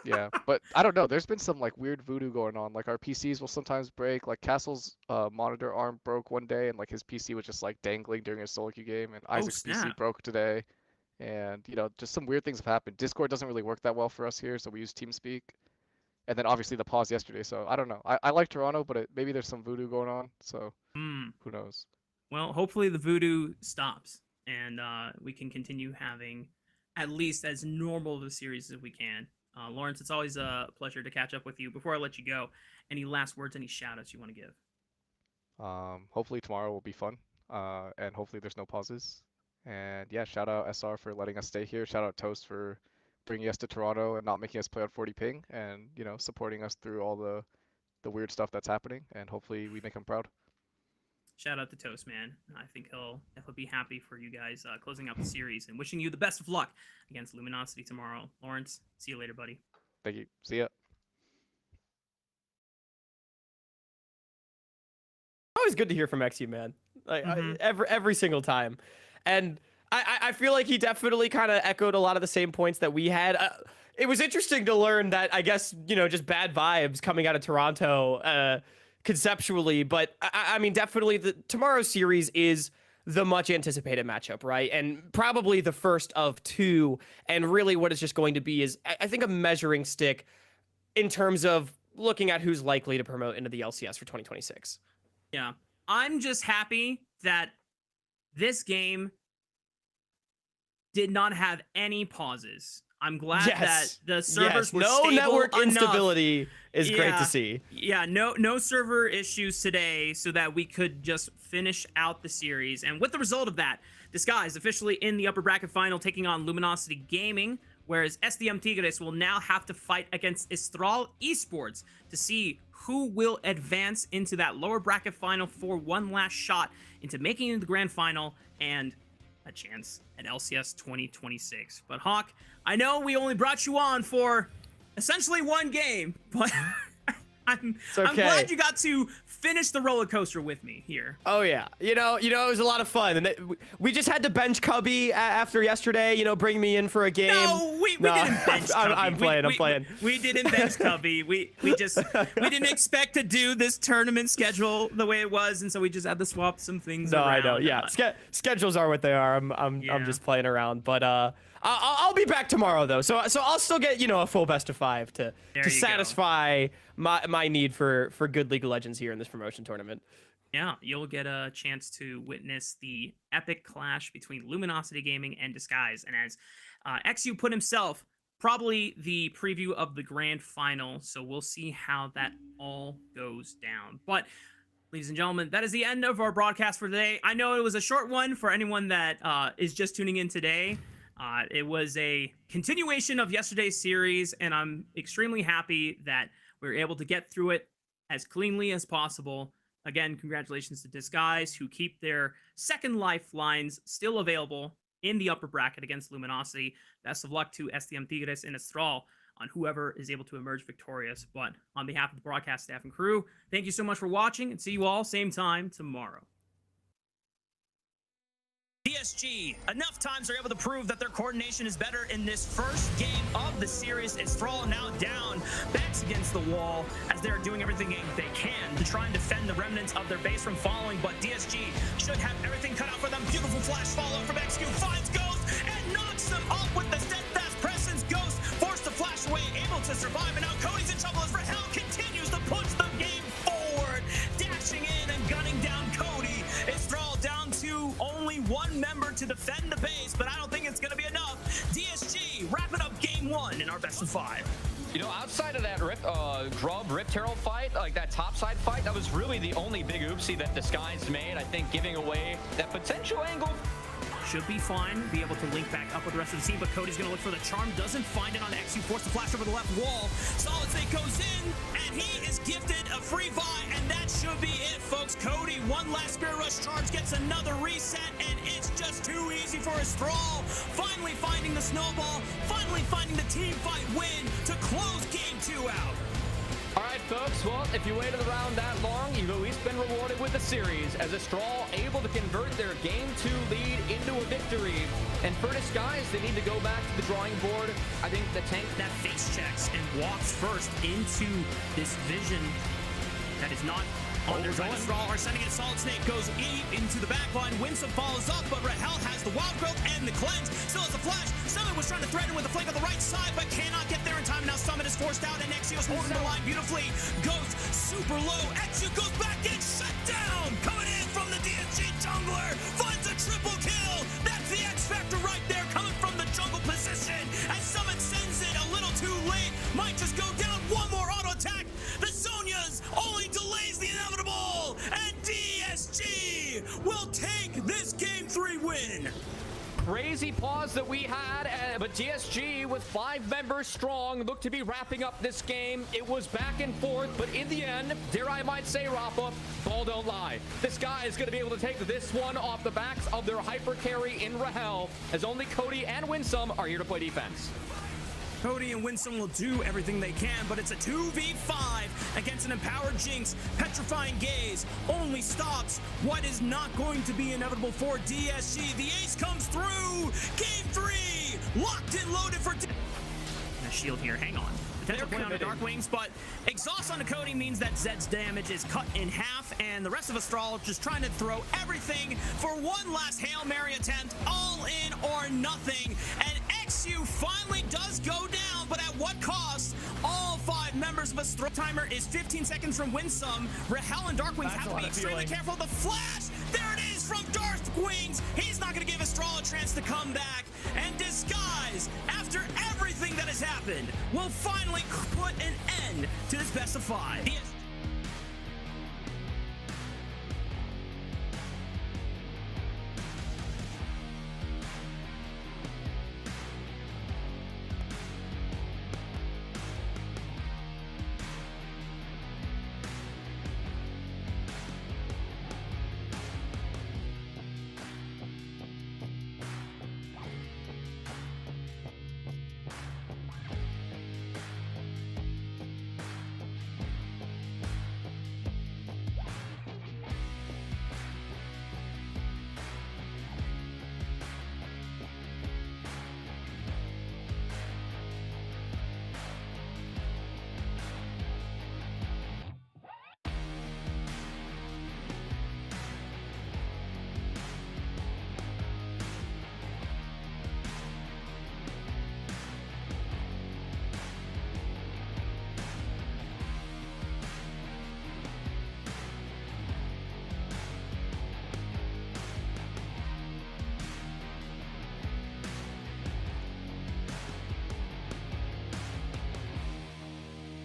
Yeah, but I don't know. There's been some like weird voodoo going on. Like our PCs will sometimes break. Like Castle's monitor arm broke one day, and like his PC was just like dangling during a solo queue game. And Oh Isaac's PC snap. broke today. And just some weird things have happened. Discord doesn't really work that well for us here, so we use TeamSpeak. And then obviously the pause yesterday. So I don't know. I like Toronto, but maybe there's some voodoo going on. So Hmm. who knows? Well, hopefully the voodoo stops and we can continue having at least as normal of a series as we can. Lawrence, it's always a pleasure to catch up with you. Before I let you go, any last words, any shout outs you want to give? Hopefully tomorrow will be fun. And hopefully there's no pauses. And yeah, shout out SR for letting us stay here. Shout out Toast for bringing us to Toronto and not making us play on 40 ping and, supporting us through all the weird stuff that's happening. And hopefully we make him proud. Shout out to Toast, man. I think he'll be happy for you guys closing out the series and wishing you the best of luck against Luminosity tomorrow. Lawrence, see you later, buddy. Thank you. See ya. Always good to hear from XU, man. Like Mhm. every single time, and I feel like he definitely kind of echoed a lot of the same points that we had. It was interesting to learn that I guess just bad vibes coming out of Toronto conceptually, but I mean definitely tomorrow's series is the much anticipated matchup, right? And probably the first of two, and really what it's just going to be is I think a measuring stick in terms of looking at who's likely to promote into the LCS for 2026. Yeah. I'm just happy that this game did not have any pauses. I'm glad that the servers were no stable network enough. instability is great Yeah. to see. Yeah, no server issues today so that we could just finish out the series. And with the result of that, Disguise officially in the upper bracket final taking on Luminosity Gaming, whereas SDM Tigres will now have to fight against Estral Esports to see who will advance into that lower bracket final for one last shot into making it to the grand final and a chance at LCS 2026. But Hawk, I know we only brought you on for essentially one game, but I'm glad you got to finish the roller coaster with me here. Oh yeah, it was a lot of fun, and we just had to bench Cubby after yesterday. Bring me in for a game. No, we didn't bench Cubby. I'm playing. We didn't bench Cubby. We didn't expect to do this tournament schedule the way it was, and so we just had to swap some things around. I know. Yeah, schedules are what they are. I'm just playing around, but I'll be back tomorrow though. So I'll still get a full best of 5 to satisfy my need for good League of Legends here in this promotion tournament. Yeah, you'll get a chance to witness the epic clash between Luminosity Gaming and Disguise. And as XU put himself, probably the preview of the grand final. So we'll see how that all goes down. But Ladies and gentlemen, that is the end of our broadcast for today. I know it was a short one for anyone that is just tuning in today. It was a continuation of yesterday's series, and I'm extremely happy that we were able to get through it as cleanly as possible. Again, congratulations to Disguise, who keep their second lifelines still available in the upper bracket against Luminosity. Best of luck to STM Tigres and Astral on whoever is able to emerge victorious. But on behalf of the broadcast staff and crew, thank you so much for watching, and see you all same time tomorrow. DSG, enough times they're able to prove that their coordination is better in this first game of the series. As Thrall now down, backs against the wall, as they're doing everything they can to try and defend the remnants of their base from falling, but DSG should have everything cut out for them. Beautiful flash follow from XQ, finds Ghost, and knocks them off with the steadfast presence. Ghost forced to flash away, able to survive, and now Cody's in trouble as Rahel continues to push the game forward, dashing in and gunning down Cody. It's Thrall down to only one member to defend the base, but I don't think it's going to be enough. DSG wrapping up game 1 in our best of 5. You know, outside of that Grub Rip Terrell fight, like that topside fight, that was really the only big oopsie that Disguise made. I think giving away that potential angle should be fine, be able to link back up with the rest of the team, but Cody's going to look for the charm, doesn't find it on XU, forced to flash over the left wall. Solid Snake goes in, and he is gifted a free buy, and that should be it, folks. Cody, one last Spirit Rush charge, gets another reset, and it's just too easy for Astral. Finally finding the snowball, finally finding the team fight win to close game 2 out. All right, folks, well, if you waited around that long, you've at least been rewarded with the series, as Astral able to convert their Game 2 lead into a victory. And for Disguise, they need to go back to the drawing board. I think the tank that face checks and walks first into this vision that is not on their side. Astral are sending it. Solid Snake goes into the back line. Winsome follows up, but Rahel has the Wild Growth and the Cleanse. Still has a flash. Summit was trying to threaten with the flank on the right side, but cannot get there in time. Now Summit is forced out, and XU is holding the line beautifully. Goes super low. XU goes back in, shut down. Coming in from the DSG jungler. Finds a triple kill. That's the X Factor right there, coming from the jungle position. As Summit sends it a little too late. Might just go down. One more auto attack. The Sonias only delays the inevitable, and DSG will take this game 3 win. crazy pause that we had, but DSG with 5 members strong looked to be wrapping up this game. It was back and forth, but in the end, dare I might say, Rafa, ball don't lie. This guy is going to be able to take this one off the backs of their hyper carry in Rahel, as only Cody and Winsome are here to play defense. Cody and Winsome will do everything they can, but it's a 2v5 against an empowered Jinx. Petrifying Gaze only stops what is not going to be inevitable for DSG. The ace comes through. Game 3, locked and loaded for... A shield here, hang on. Potential play on the Dark Wings, but exhaust on the Cody means that Zed's damage is cut in half, and the rest of Astral just trying to throw everything for one last Hail Mary attempt, all in or nothing. And XU finally does go down, but at what cost? All 5 members of Astral. Timer is 15 seconds from Winsome. Rahel and Dark Wings have to be extremely careful. The flash, there it is from Dark Wings. He's not going to give Astral a chance to come back. And Disguise, after everything that has happened, will finally put an end to this best of 5.